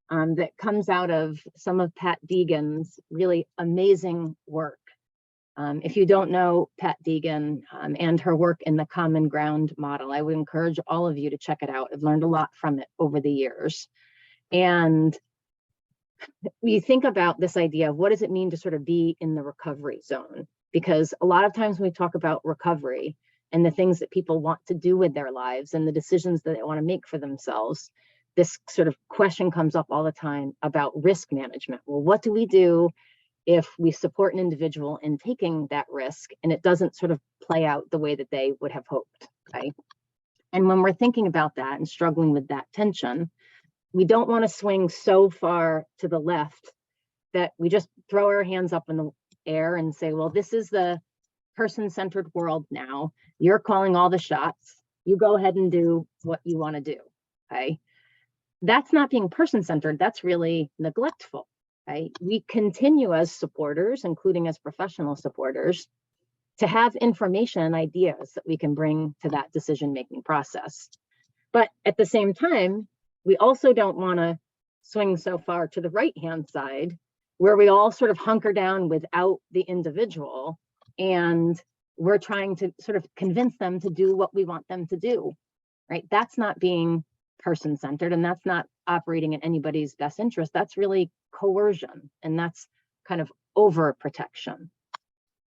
that comes out of some of Pat Deegan's really amazing work. If you don't know Pat Deegan and her work in the Common Ground model, I would encourage all of you to check it out. I've learned a lot from it over the years. And we think about this idea of what does it mean to sort of be in the recovery zone? Because a lot of times when we talk about recovery and the things that people want to do with their lives and the decisions that they want to make for themselves, this sort of question comes up all the time about risk management. Well, what do we do if we support an individual in taking that risk and it doesn't sort of play out the way that they would have hoped, right? And when we're thinking about that and struggling with that tension, we don't want to swing so far to the left that we just throw our hands up in the air and say, well, this is the person-centered world now. You're calling all the shots. You go ahead and do what you want to do, okay? That's not being person-centered. That's really neglectful, right? We continue as supporters, including as professional supporters, to have information and ideas that we can bring to that decision-making process. But at the same time, we also don't want to swing so far to the right-hand side where we all sort of hunker down without the individual and we're trying to sort of convince them to do what we want them to do, right? That's not being person-centered, and that's not operating in anybody's best interest. That's really coercion, and that's kind of overprotection.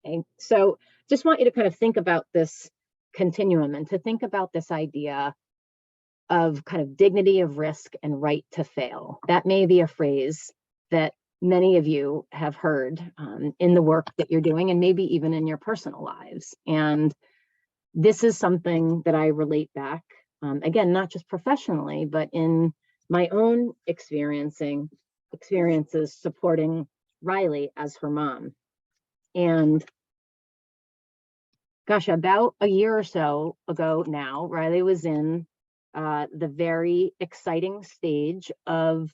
Okay, so just want you to kind of think about this continuum and to think about this idea of kind of dignity of risk and right to fail. That may be a phrase that many of you have heard in the work that you're doing, and maybe even in your personal lives. And this is something that I relate back, again, not just professionally, but in my own experiences supporting Riley as her mom. And gosh, about a year or so ago now, Riley was in the very exciting stage of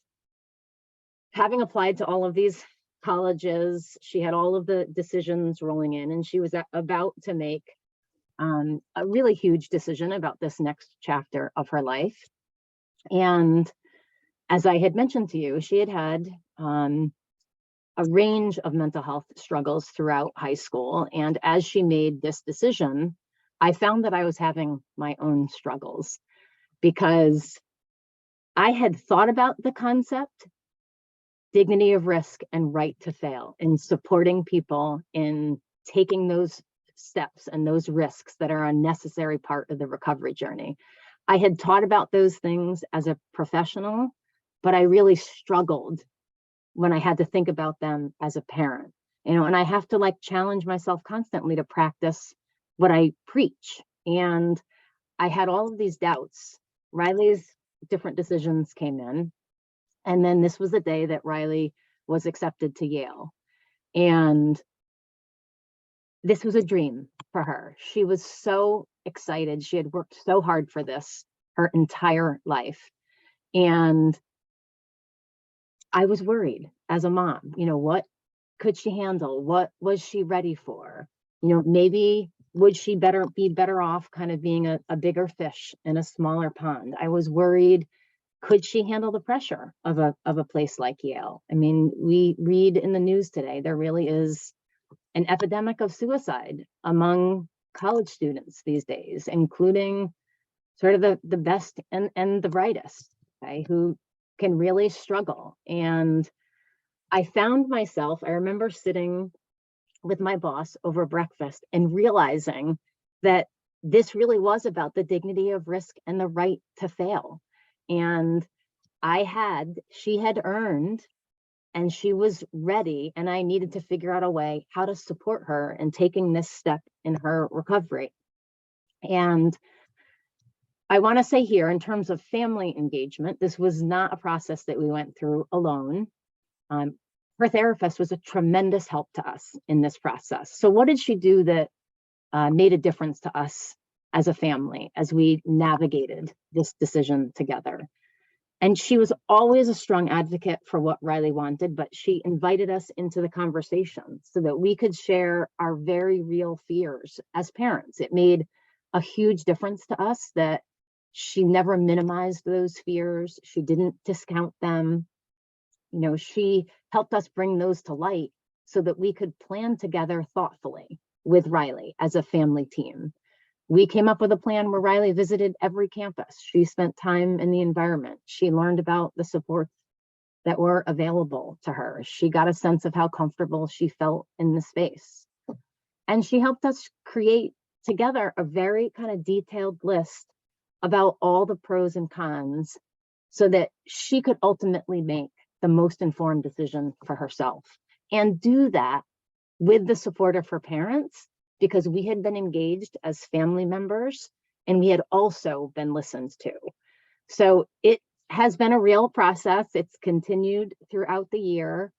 having applied to all of these colleges. She had all of the decisions rolling in, and she was about to make a really huge decision about this next chapter of her life. And as I had mentioned to you, she had had a range of mental health struggles throughout high school. And as she made this decision, I found that I was having my own struggles, because I had thought about the concept, dignity of risk and right to fail, in supporting people in taking those steps and those risks that are a necessary part of the recovery journey. I had taught about those things as a professional, but I really struggled when I had to think about them as a parent, and I have to like challenge myself constantly to practice what I preach. And I had all of these doubts. Riley's different decisions came in. And then this was the day that Riley was accepted to Yale. And this was a dream for her. She was so excited. She had worked so hard for this her entire life. And I was worried as a mom, what could she handle? What was she ready for? Maybe would she be better off kind of being a bigger fish in a smaller pond? I was worried, could she handle the pressure of a place like Yale? I mean, we read in the news today, there really is an epidemic of suicide among college students these days, including sort of the best and the brightest, okay, who can really struggle. And I found myself, I remember sitting with my boss over breakfast and realizing that this really was about the dignity of risk and the right to fail. And she had earned, and she was ready, and I needed to figure out a way how to support her in taking this step in her recovery. And I want to say here, in terms of family engagement, this was not a process that we went through alone. Her therapist was a tremendous help to us in this process. So what did she do that made a difference to us as a family as we navigated this decision together? And she was always a strong advocate for what Riley wanted, but she invited us into the conversation so that we could share our very real fears as parents. It made a huge difference to us that she never minimized those fears. She didn't discount them. She helped us bring those to light so that we could plan together thoughtfully with Riley as a family team. We came up with a plan where Riley visited every campus. She spent time in the environment. She learned about the supports that were available to her. She got a sense of how comfortable she felt in the space. And she helped us create together a very kind of detailed list about all the pros and cons so that she could ultimately make the most informed decision for herself, and do that with the support of her parents, because we had been engaged as family members and we had also been listened to. So it has been a real process. It's continued throughout the year.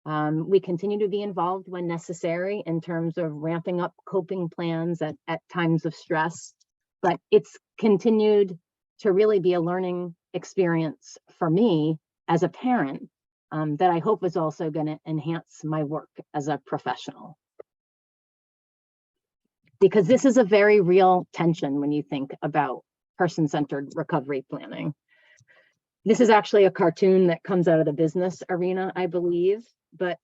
We continue to be involved when necessary in terms of ramping up coping plans at times of stress, but it's continued to really be a learning experience for me as a parent that I hope is also going to enhance my work as a professional. Because this is a very real tension when you think about person-centered recovery planning. This is actually a cartoon that comes out of the business arena, I believe, but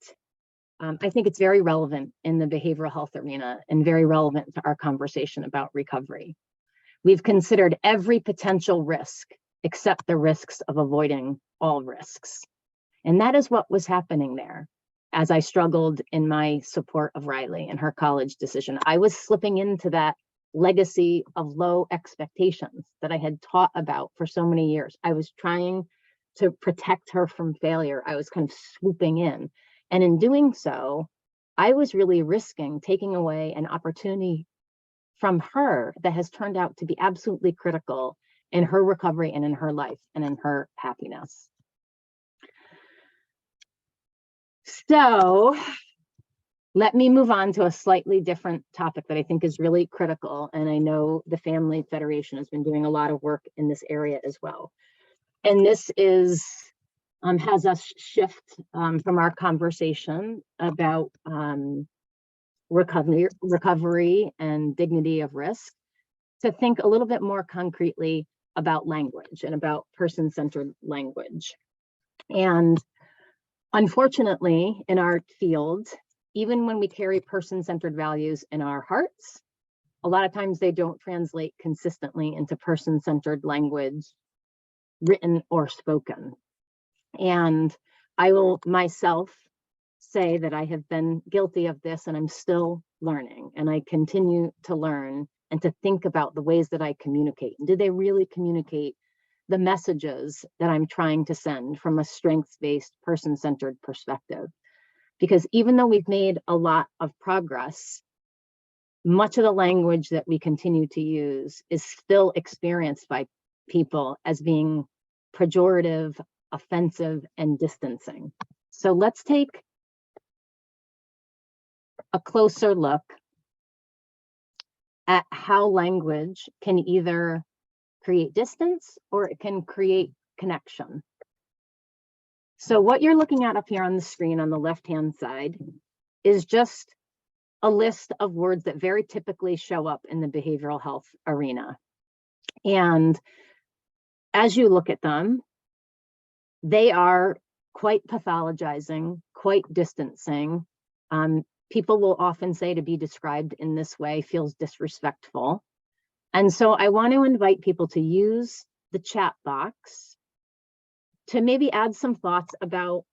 I think it's very relevant in the behavioral health arena and very relevant to our conversation about recovery. We've considered every potential risk except the risks of avoiding all risks. And that is what was happening there. as I struggled in my support of Riley and her college decision. I was slipping into that legacy of low expectations that I had taught about for so many years. I was trying to protect her from failure. I was kind of swooping in. And in doing so, I was really risking taking away an opportunity from her that has turned out to be absolutely critical in her recovery and in her life and in her happiness. So let me move on to a slightly different topic that I think is really critical. And I know the Family Federation has been doing a lot of work in this area as well. And this is has us shift from our conversation about recovery and dignity of risk to think a little bit more concretely about language and about person-centered language. And unfortunately, in our field, even when we carry person-centered values in our hearts, a lot of times they don't translate consistently into person-centered language, written or spoken. And I will myself say that I have been guilty of this, and I'm still learning, and I continue to learn and to think about the ways that I communicate. And do they really communicate the messages that I'm trying to send from a strengths-based, person-centered perspective? Because even though we've made a lot of progress, much of the language that we continue to use is still experienced by people as being pejorative, offensive, and distancing. So let's take a closer look at how language can either create distance or it can create connection. So what you're looking at up here on the screen on the left-hand side is just a list of words that very typically show up in the behavioral health arena. And as you look at them, they are quite pathologizing, quite distancing. People will often say to be described in this way feels disrespectful. And so I want to invite people to use the chat box to maybe add some thoughts about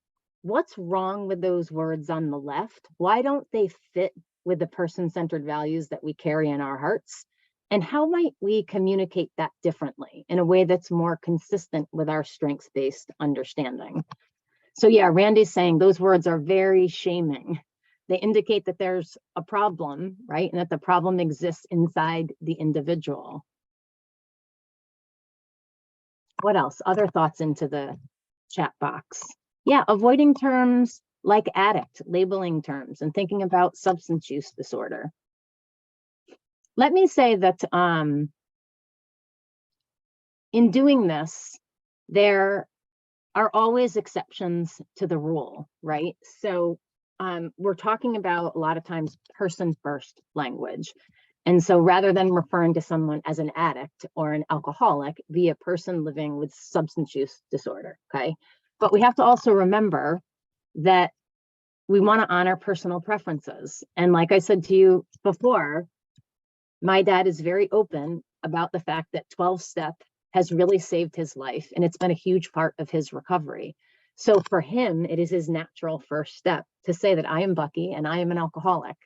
what's wrong with those words on the left. Why don't they fit with the person-centered values that we carry in our hearts? And how might we communicate that differently in a way that's more consistent with our strengths-based understanding? So yeah, Randy's saying those words are very shaming. They indicate that there's a problem, right? And that the problem exists inside the individual. What else? Other thoughts into the chat box. Yeah, avoiding terms like addict, labeling terms, and thinking about substance use disorder. Let me say that in doing this, there are always exceptions to the rule, right? So we're talking about a lot of times person first language. And so rather than referring to someone as an addict or an alcoholic, be a person living with substance use disorder, okay? But we have to also remember that we want to honor personal preferences. And like I said to you before, my dad is very open about the fact that 12-step has really saved his life, and it's been a huge part of his recovery. So for him, it is his natural first step to say that I am Bucky and I am an alcoholic.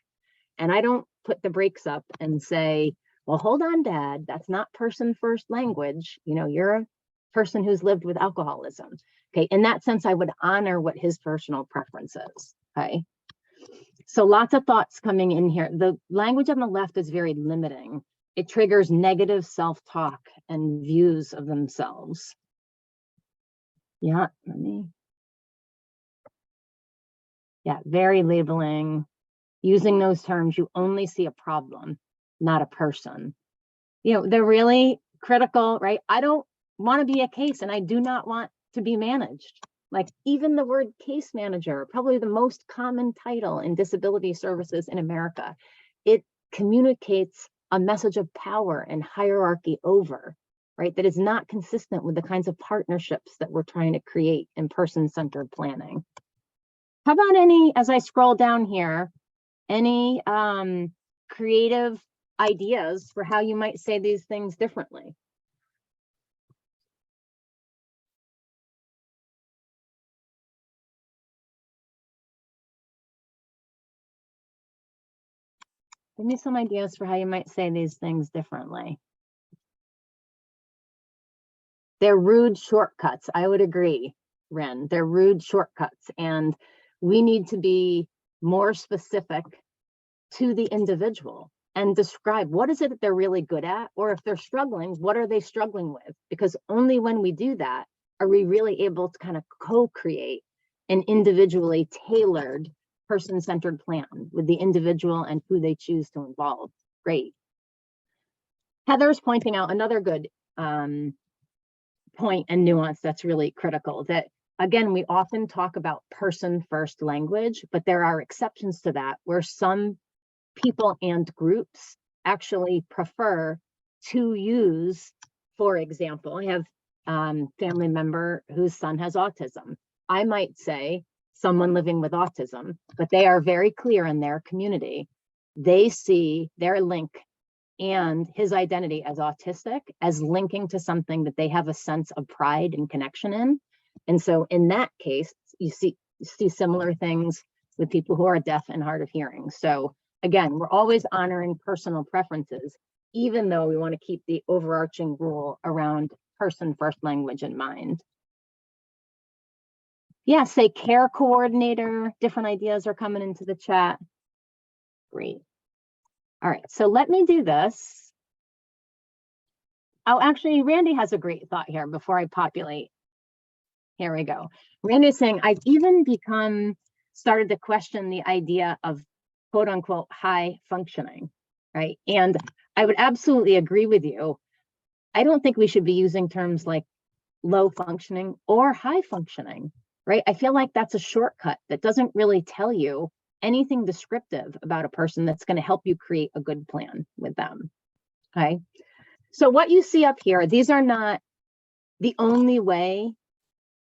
And I don't put the brakes up and say, well, hold on, Dad, that's not person first language. You know, you're a person who's lived with alcoholism. Okay, in that sense, I would honor what his personal preference is. Okay. So lots of thoughts coming in here. The language on the left is very limiting. It triggers negative self-talk and views of themselves. Yeah, very labeling. Using those terms, you only see a problem, not a person. You know, they're really critical, right? I don't want to be a case and I do not want to be managed. Like even the word case manager, probably the most common title in disability services in America, it communicates a message of power and hierarchy over, right? That is not consistent with the kinds of partnerships that we're trying to create in person-centered planning. How about any, as I scroll down here, any creative ideas for how you might say these things differently? Give me some ideas for how you might say these things differently. They're rude shortcuts. I would agree, Ren. They're rude shortcuts. And we need to be more specific to the individual and describe what is it that they're really good at, or if they're struggling, what are they struggling with? Because only when we do that are we really able to kind of co-create an individually tailored person-centered plan with the individual and who they choose to involve. Great. Heather's pointing out another good point and nuance that's really critical, that again, we often talk about person first language, but there are exceptions to that where some people and groups actually prefer to use, for example, I have family member whose son has autism. I might say someone living with autism, but they are very clear in their community. They see their link and his identity as autistic as linking to something that they have a sense of pride and connection in. And so in that case, you see similar things with people who are deaf and hard of hearing. So again, we're always honoring personal preferences, even though we want to keep the overarching rule around person first language in mind. Yeah, say care coordinator, different ideas are coming into the chat. Great. All right, so let me do this. Oh, actually, Randy has a great thought here before I populate. Here we go. Randy's saying, I've even started to question the idea of quote unquote high functioning, right? And I would absolutely agree with you. I don't think we should be using terms like low functioning or high functioning, right? I feel like that's a shortcut that doesn't really tell you anything descriptive about a person that's going to help you create a good plan with them. Okay. So what you see up here, these are not the only way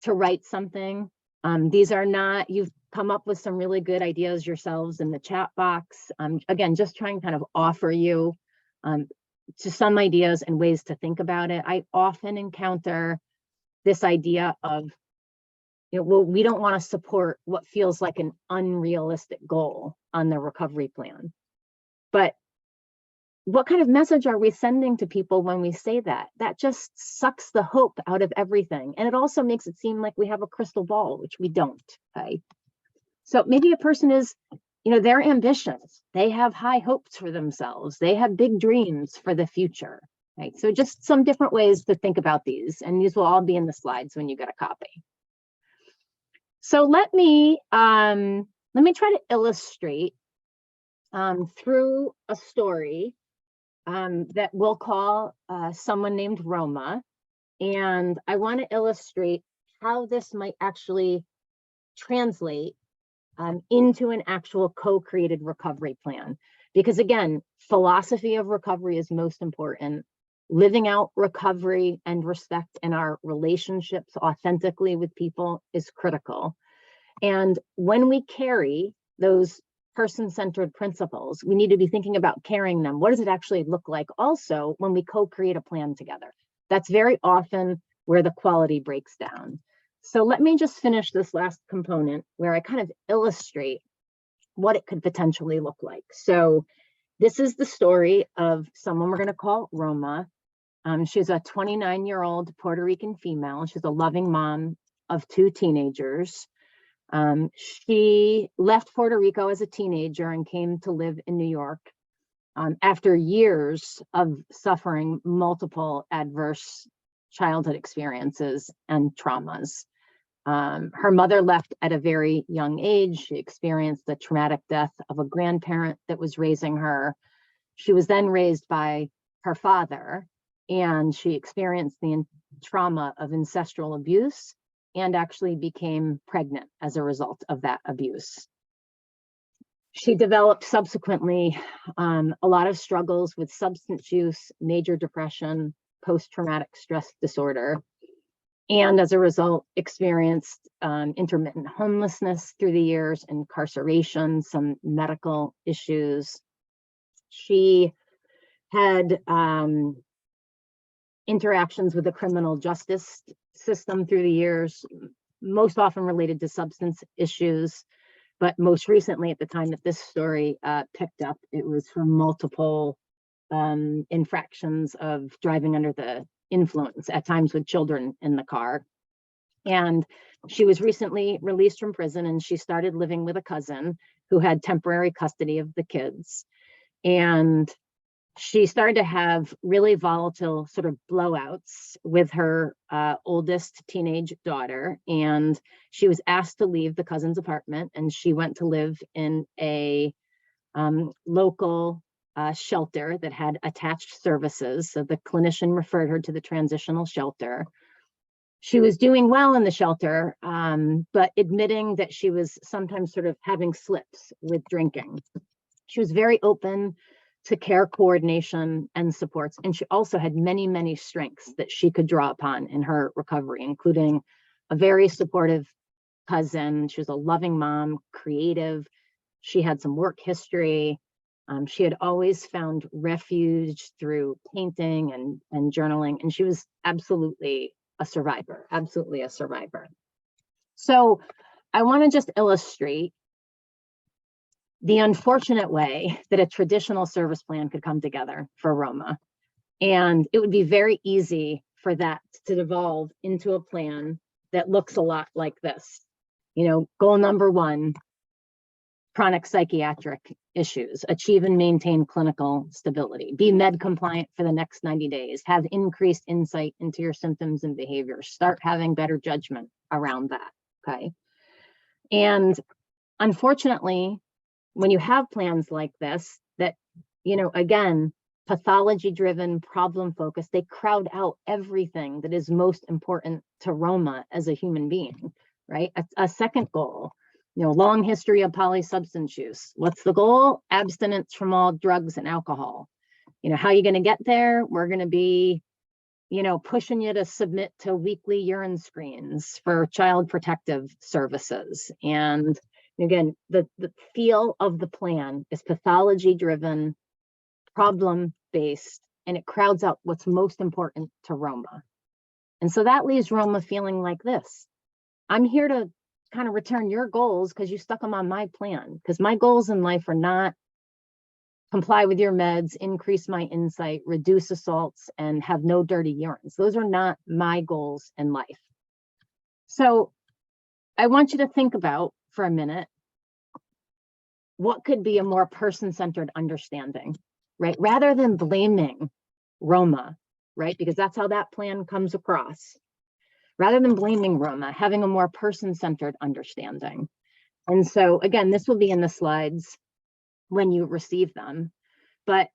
to write something. These are not, you've come up with some really good ideas yourselves in the chat box. Again, just trying to kind of offer you to some ideas and ways to think about it. I often encounter this idea of, well, we don't want to support what feels like an unrealistic goal on the recovery plan. But what kind of message are we sending to people when we say that? That just sucks the hope out of everything. And it also makes it seem like we have a crystal ball, which we don't, okay? So maybe a person is, they're ambitious. They have high hopes for themselves. They have big dreams for the future, right? So just some different ways to think about these, and these will all be in the slides when you get a copy. So let me try to illustrate through a story that we'll call someone named Roma. And I want to illustrate how this might actually translate into an actual co-created recovery plan. Because again, philosophy of recovery is most important. Living out recovery and respect in our relationships authentically with people is critical. And when we carry those person-centered principles, we need to be thinking about carrying them. What does it actually look like also when we co-create a plan together? That's very often where the quality breaks down. So let me just finish this last component where I kind of illustrate what it could potentially look like. So this is the story of someone we're going to call Roma. She's a 29-year-old Puerto Rican female. She's a loving mom of 2 teenagers. She left Puerto Rico as a teenager and came to live in New York after years of suffering multiple adverse childhood experiences and traumas. Her mother left at a very young age. She experienced the traumatic death of a grandparent that was raising her. She was then raised by her father, and she experienced the trauma of ancestral abuse and actually became pregnant as a result of that abuse. She developed subsequently a lot of struggles with substance use, major depression, post-traumatic stress disorder, and as a result experienced intermittent homelessness through the years, incarceration, some medical issues. She had interactions with the criminal justice system through the years, most often related to substance issues. But most recently, at the time that this story picked up, it was for multiple infractions of driving under the influence, at times with children in the car. And she was recently released from prison, and she started living with a cousin who had temporary custody of the kids. And she started to have really volatile sort of blowouts with her oldest teenage daughter. And she was asked to leave the cousin's apartment, and she went to live in a local shelter that had attached services. So the clinician referred her to the transitional shelter. She was doing well in the shelter, but admitting that she was sometimes sort of having slips with drinking. She was very open to care coordination and supports. And she also had many, many strengths that she could draw upon in her recovery, including a very supportive cousin. She was a loving mom, creative. She had some work history. She had always found refuge through painting and journaling, and she was absolutely a survivor, absolutely a survivor. So I want to just illustrate the unfortunate way that a traditional service plan could come together for Roma. And it would be very easy for that to devolve into a plan that looks a lot like this. You know, goal number 1, chronic psychiatric issues, achieve and maintain clinical stability, be med compliant for the next 90 days, have increased insight into your symptoms and behaviors, start having better judgment around that, okay? And unfortunately, when you have plans like this, that, you know, again, pathology driven, problem focused, they crowd out everything that is most important to Roma as a human being, right? A second goal, you know, long history of polysubstance use. What's the goal? Abstinence from all drugs and alcohol. You know, how are you going to get there? We're going to be, you know, pushing you to submit to weekly urine screens for child protective services. And again, the feel of the plan is pathology driven, problem based, and it crowds out what's most important to Roma. And so that leaves Roma feeling like this. I'm here to kind of return your goals because you stuck them on my plan, because my goals in life are not comply with your meds, increase my insight, reduce assaults, and have no dirty urines. Those are not my goals in life. So I want you to think about for a minute, what could be a more person-centered understanding, right? Rather than blaming Roma, right? Because that's how that plan comes across. Rather than blaming Roma, having a more person-centered understanding. And so again, this will be in the slides when you receive them, but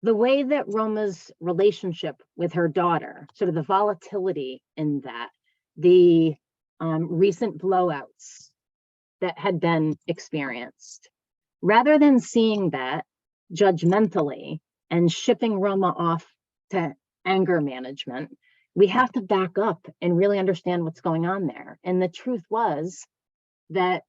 the way that Roma's relationship with her daughter, sort of the volatility in that, the recent blowouts that had been experienced, rather than seeing that judgmentally and shipping Roma off to anger management, we have to back up and really understand what's going on there. And the truth was that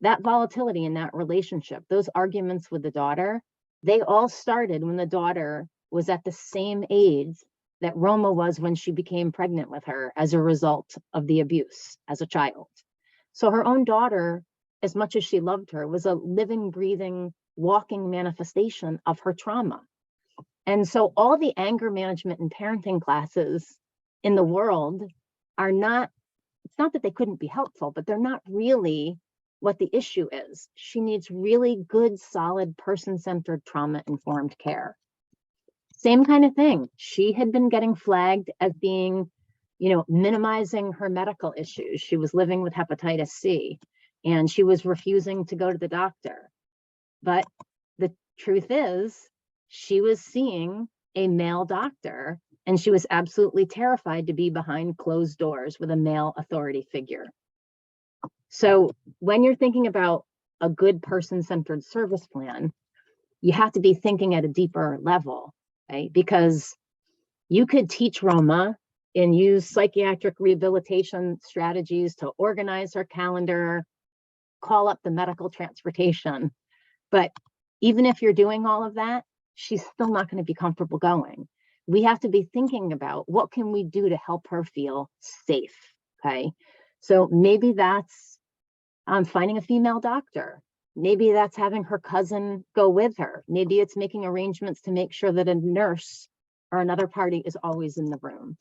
that volatility in that relationship, those arguments with the daughter, they all started when the daughter was at the same age that Roma was when she became pregnant with her as a result of the abuse as a child. So her own daughter, as much as she loved her, was a living, breathing, walking manifestation of her trauma. And so all the anger management and parenting classes in the world are not, it's not that they couldn't be helpful, but they're not really what the issue is. She needs really good, solid, person-centered, trauma-informed care. Same kind of thing. She had been getting flagged as being, you know, minimizing her medical issues. She was living with hepatitis C, and she was refusing to go to the doctor. But the truth is, she was seeing a male doctor, and she was absolutely terrified to be behind closed doors with a male authority figure. So when you're thinking about a good person-centered service plan, you have to be thinking at a deeper level, right? Because you could teach Roma and use psychiatric rehabilitation strategies to organize her calendar, call up the medical transportation. But even if you're doing all of that, she's still not going to be comfortable going. We have to be thinking about what can we do to help her feel safe, okay? So maybe that's finding a female doctor. Maybe that's having her cousin go with her. Maybe it's making arrangements to make sure that a nurse or another party is always in the room.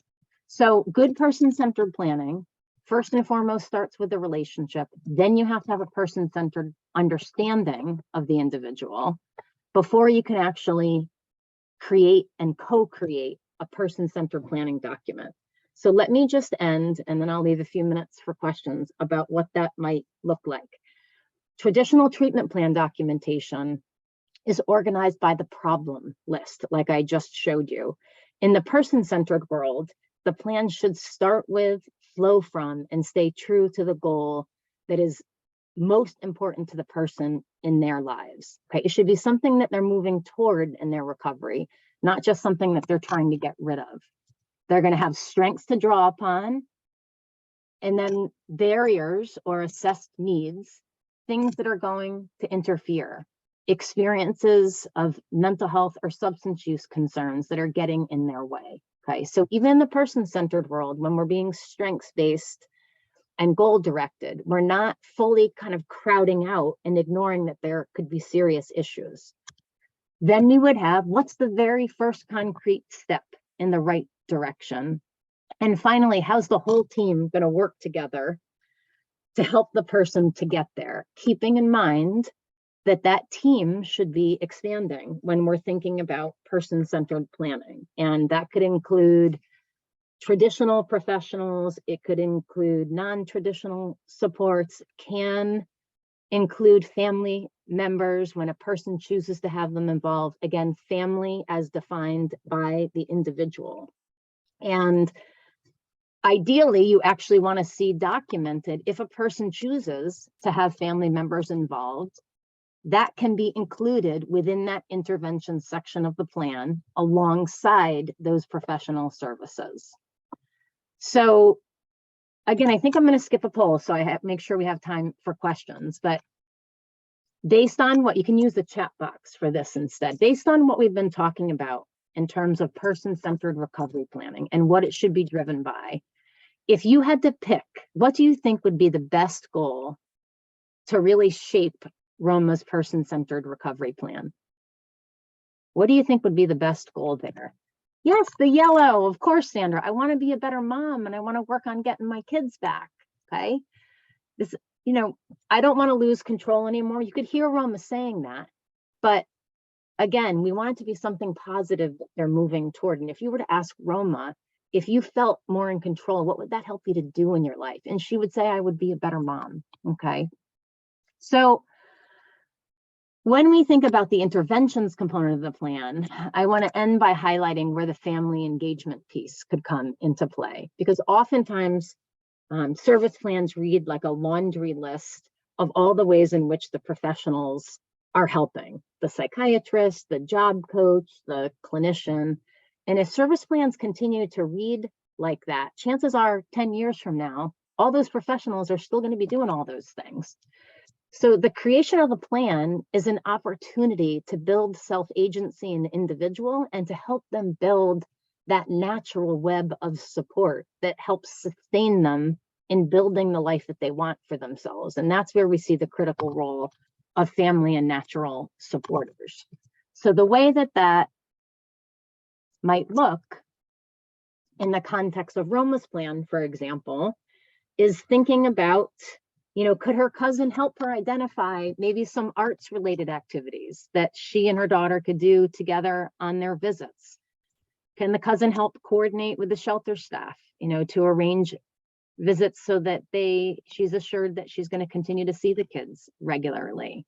So good person-centered planning, first and foremost, starts with the relationship. Then you have to have a person-centered understanding of the individual before you can actually create and co-create a person-centered planning document. So let me just end, and then I'll leave a few minutes for questions about what that might look like. Traditional treatment plan documentation is organized by the problem list, like I just showed you. In the person-centered world, the plan should start with, flow from, and stay true to the goal that is most important to the person in their lives. Okay, it should be something that they're moving toward in their recovery, not just something that they're trying to get rid of. They're going to have strengths to draw upon, and then barriers or assessed needs, things that are going to interfere, experiences of mental health or substance use concerns that are getting in their way. Okay, so even in the person-centered world, when we're being strengths-based and goal-directed, we're not fully kind of crowding out and ignoring that there could be serious issues. Then we would have, what's the very first concrete step in the right direction? And finally, how's the whole team going to work together to help the person to get there? Keeping in mind that that team should be expanding when we're thinking about person-centered planning. And that could include traditional professionals, it could include non-traditional supports, can include family members when a person chooses to have them involved. Again, family as defined by the individual. And ideally, you actually want to see documented if a person chooses to have family members involved, that can be included within that intervention section of the plan alongside those professional services. So again, I think I'm going to skip a poll, so I make sure we have time for questions, but based on what, you can use the chat box for this instead, based on what we've been talking about in terms of person-centered recovery planning and what it should be driven by, if you had to pick, what do you think would be the best goal to really shape Roma's person-centered recovery plan? What do you think would be the best goal there? Yes, the yellow, of course, Sandra. I want to be a better mom and I want to work on getting my kids back. Okay. This, you know, I don't want to lose control anymore. You could hear Roma saying that, but again, we want it to be something positive that they're moving toward. And if you were to ask Roma, if you felt more in control, what would that help you to do in your life? And she would say, I would be a better mom. Okay. So when we think about the interventions component of the plan, I want to end by highlighting where the family engagement piece could come into play, because oftentimes service plans read like a laundry list of all the ways in which the professionals are helping, the psychiatrist, the job coach, the clinician. And if service plans continue to read like that, chances are 10 years from now, all those professionals are still going to be doing all those things. So the creation of the plan is an opportunity to build self-agency in the individual and to help them build that natural web of support that helps sustain them in building the life that they want for themselves. And that's where we see the critical role of family and natural supporters. So the way that that might look in the context of Roma's plan, for example, is thinking about, you know, could her cousin help her identify maybe some arts related activities that she and her daughter could do together on their visits? Can the cousin help coordinate with the shelter staff, you know, to arrange visits so that she's assured that she's going to continue to see the kids regularly?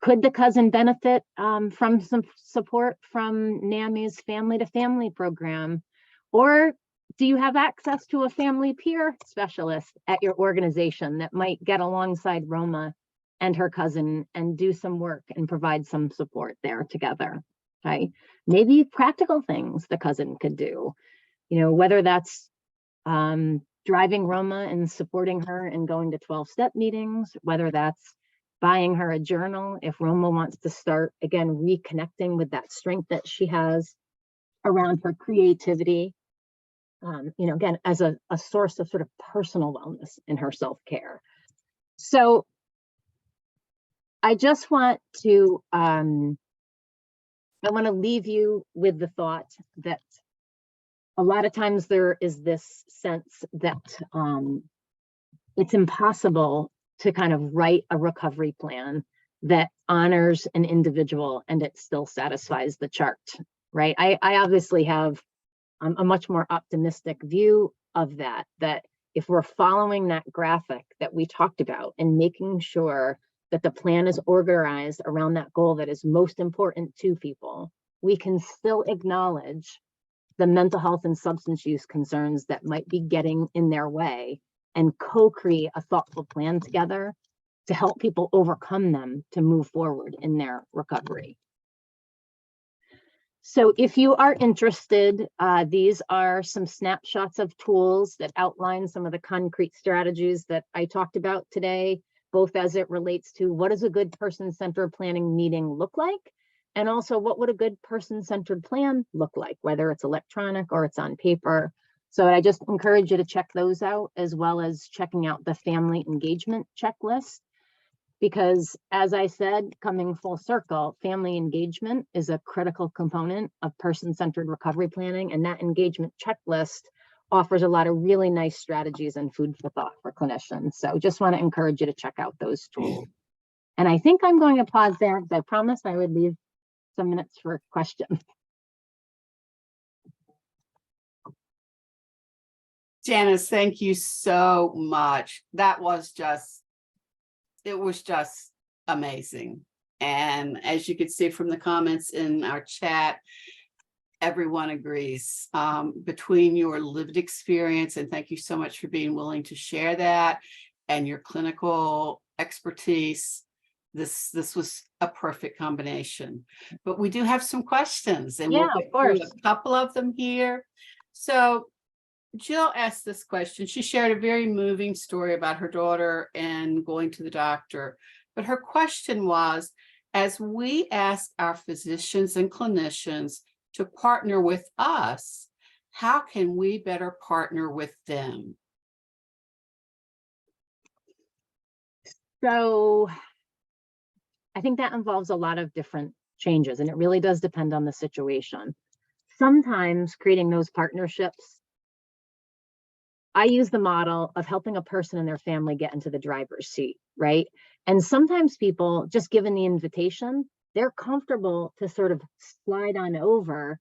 Could the cousin benefit from some support from NAMI's family to family program? Or do you have access to a family peer specialist at your organization that might get alongside Roma and her cousin and do some work and provide some support there together? Okay, maybe practical things the cousin could do, you know, whether that's driving Roma and supporting her and going to 12-step meetings, whether that's buying her a journal if Roma wants to start, again, reconnecting with that strength that she has around her creativity. again, as a source of sort of personal wellness in her self-care. So I just want to, I want to leave you with the thought that a lot of times there is this sense that it's impossible to kind of write a recovery plan that honors an individual and it still satisfies the chart, right? I obviously have a much more optimistic view of that if we're following that graphic that we talked about and making sure that the plan is organized around that goal that is most important to people, we can still acknowledge the mental health and substance use concerns that might be getting in their way and co-create a thoughtful plan together to help people overcome them to move forward in their recovery. So if you are interested, these are some snapshots of tools that outline some of the concrete strategies that I talked about today, both as it relates to what does a good person-centered planning meeting look like, and also what would a good person-centered plan look like, whether it's electronic or it's on paper. So I just encourage you to check those out, as well as checking out the family engagement checklist. Because as I said, coming full circle, family engagement is a critical component of person-centered recovery planning, and that engagement checklist offers a lot of really nice strategies and food for thought for clinicians. So just want to encourage you to check out those tools. And I think I'm going to pause there because I promised I would leave some minutes for questions. Janis, thank you so much. That was just, it was just amazing. And as you could see from the comments in our chat, everyone agrees. Between your lived experience, and thank you so much for being willing to share that, and your clinical expertise, this was a perfect combination. But we do have some questions, and we'll get through a couple of them here. So Jill asked this question. She shared a very moving story about her daughter and going to the doctor. But her question was, as we ask our physicians and clinicians to partner with us, how can we better partner with them? So I think that involves a lot of different changes, and it really does depend on the situation. Sometimes creating those partnerships, I use the model of helping a person and their family get into the driver's seat, right? And sometimes people, just given the invitation, they're comfortable to sort of slide on over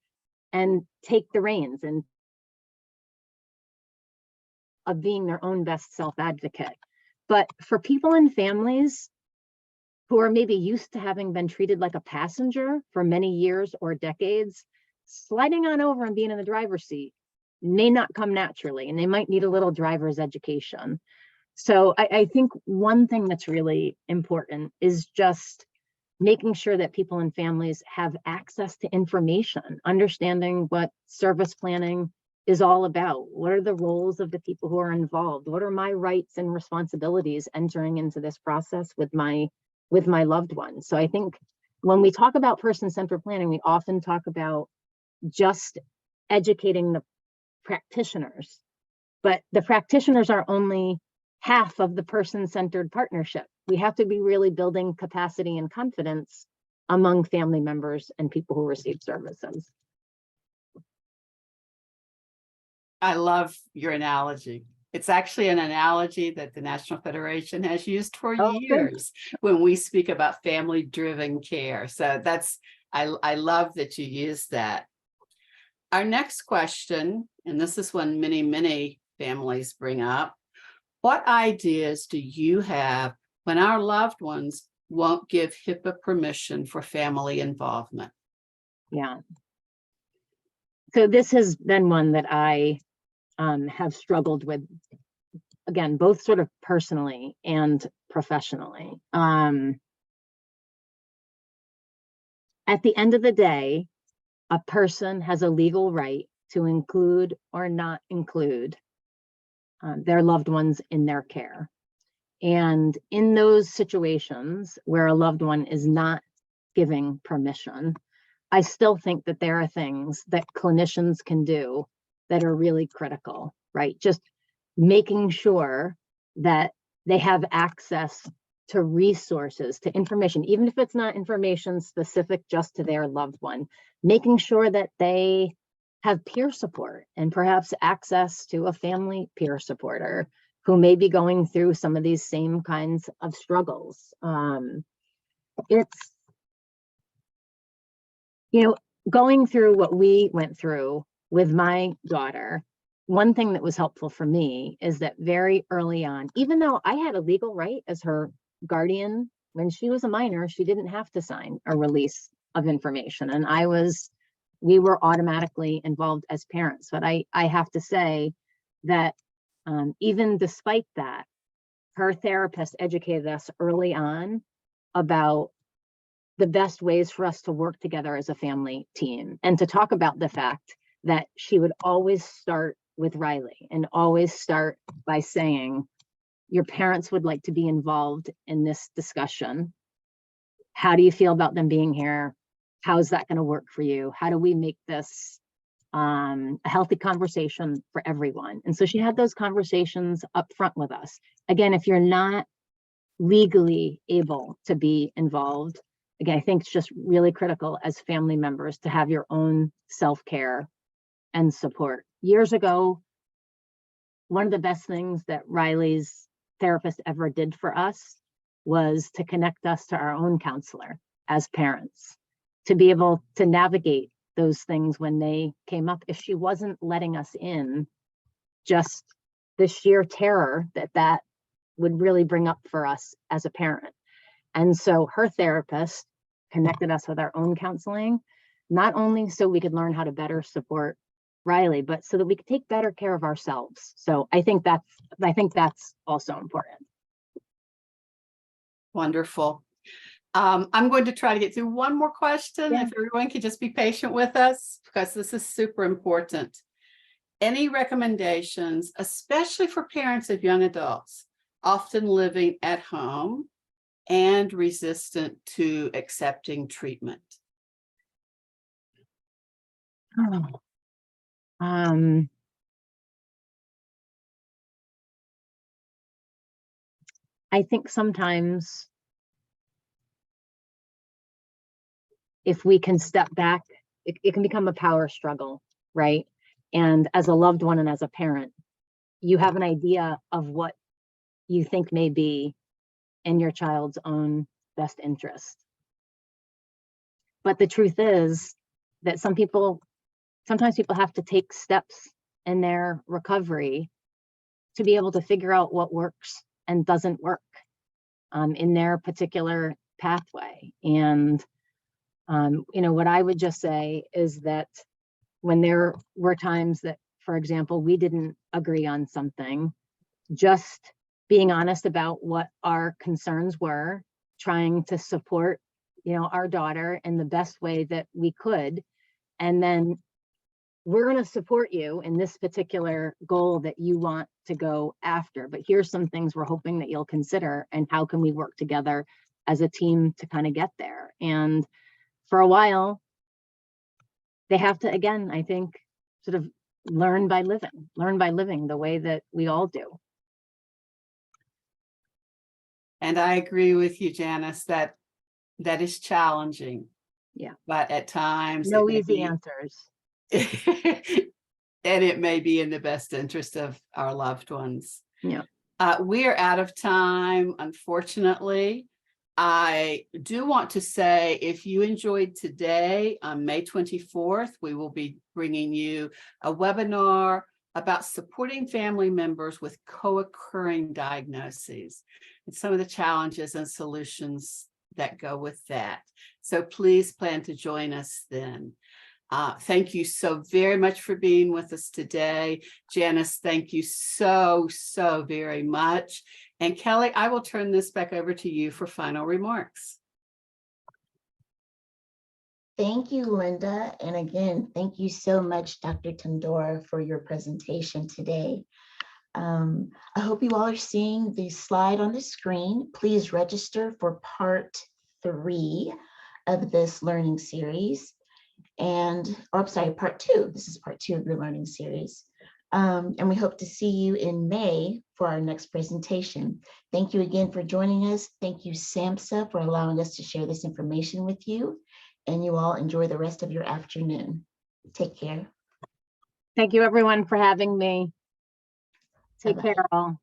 and take the reins and of being their own best self-advocate. But for people and families who are maybe used to having been treated like a passenger for many years or decades, sliding on over and being in the driver's seat may not come naturally, and they might need a little driver's education. So I think one thing that's really important is just making sure that people and families have access to information, understanding what service planning is all about. What are the roles of the people who are involved? What are my rights and responsibilities entering into this process with my loved ones? So I think when we talk about person-centered planning, we often talk about just educating the practitioners, but the practitioners are only half of the person-centered partnership. We have to be really building capacity and confidence among family members and people who receive services. I love your analogy. It's actually an analogy that the National Federation has used for years when we speak about family-driven care. So that's, I love that you use that. Our next question, and this is one many families bring up, what ideas do you have when our loved ones won't give HIPAA permission for family involvement? Yeah. So this has been one that I have struggled with, again, both sort of personally and professionally. At the end of the day, a person has a legal right to include or not include their loved ones in their care. And in those situations where a loved one is not giving permission, I still think that there are things that clinicians can do that are really critical, right? Just making sure that they have access to resources, to information, even if it's not information specific just to their loved one, making sure that they have peer support and perhaps access to a family peer supporter who may be going through some of these same kinds of struggles. It's, going through what we went through with my daughter, one thing that was helpful for me is that very early on, even though I had a legal right as her guardian, when she was a minor, she didn't have to sign a release of information. And we were automatically involved as parents. But I have to say that even despite that, her therapist educated us early on about the best ways for us to work together as a family team, and to talk about the fact that she would always start with Riley and always start by saying, your parents would like to be involved in this discussion. How do you feel about them being here? How is that going to work for you? How do we make this a healthy conversation for everyone? And so she had those conversations up front with us. Again, if you're not legally able to be involved, again, I think it's just really critical as family members to have your own self-care and support. Years ago, one of the best things that Riley's therapist ever did for us was to connect us to our own counselor as parents, to be able to navigate those things when they came up. If she wasn't letting us in, just the sheer terror that would really bring up for us as a parent. And so her therapist connected us with our own counseling, not only so we could learn how to better support Riley, but so that we could take better care of ourselves. So I think that's also important. Wonderful. I'm going to try to get through one more question. Yeah. If everyone could just be patient with us, because this is super important. Any recommendations, especially for parents of young adults, often living at home and resistant to accepting treatment? I think sometimes if we can step back, it can become a power struggle, right? And as a loved one and as a parent, you have an idea of what you think may be in your child's own best interest. But the truth is that sometimes people have to take steps in their recovery to be able to figure out what works and doesn't work in their particular pathway. And what I would just say is that when there were times that, for example, we didn't agree on something, just being honest about what our concerns were, trying to support, our daughter in the best way that we could. And then we're going to support you in this particular goal that you want to go after. But here's some things we're hoping that you'll consider, and how can we work together as a team to kind of get there. And for a while, they have to, again, I think, sort of learn by living the way that we all do. And I agree with you, Janis, that is challenging. Yeah. But at times, no easy answers. And it may be in the best interest of our loved ones. Yeah. We are out of time, unfortunately. I do want to say, if you enjoyed today, on May 24th, we will be bringing you a webinar about supporting family members with co-occurring diagnoses and some of the challenges and solutions that go with that. So please plan to join us then. Thank you so very much for being with us today. Janis, thank you so very much. And Kelly, I will turn this back over to you for final remarks. Thank you, Lynda. And again, thank you so much, Dr. Tondora, for your presentation today. I hope you all are seeing the slide on the screen. Please register for part 3 of this learning series. or I'm sorry, part 2. This is part 2 of the learning series. And we hope to see you in May for our next presentation. Thank you again for joining us. Thank you, SAMHSA, for allowing us to share this information with you. And you all enjoy the rest of your afternoon. Take care. Thank you, everyone, for having me. Take Bye-bye. care, all.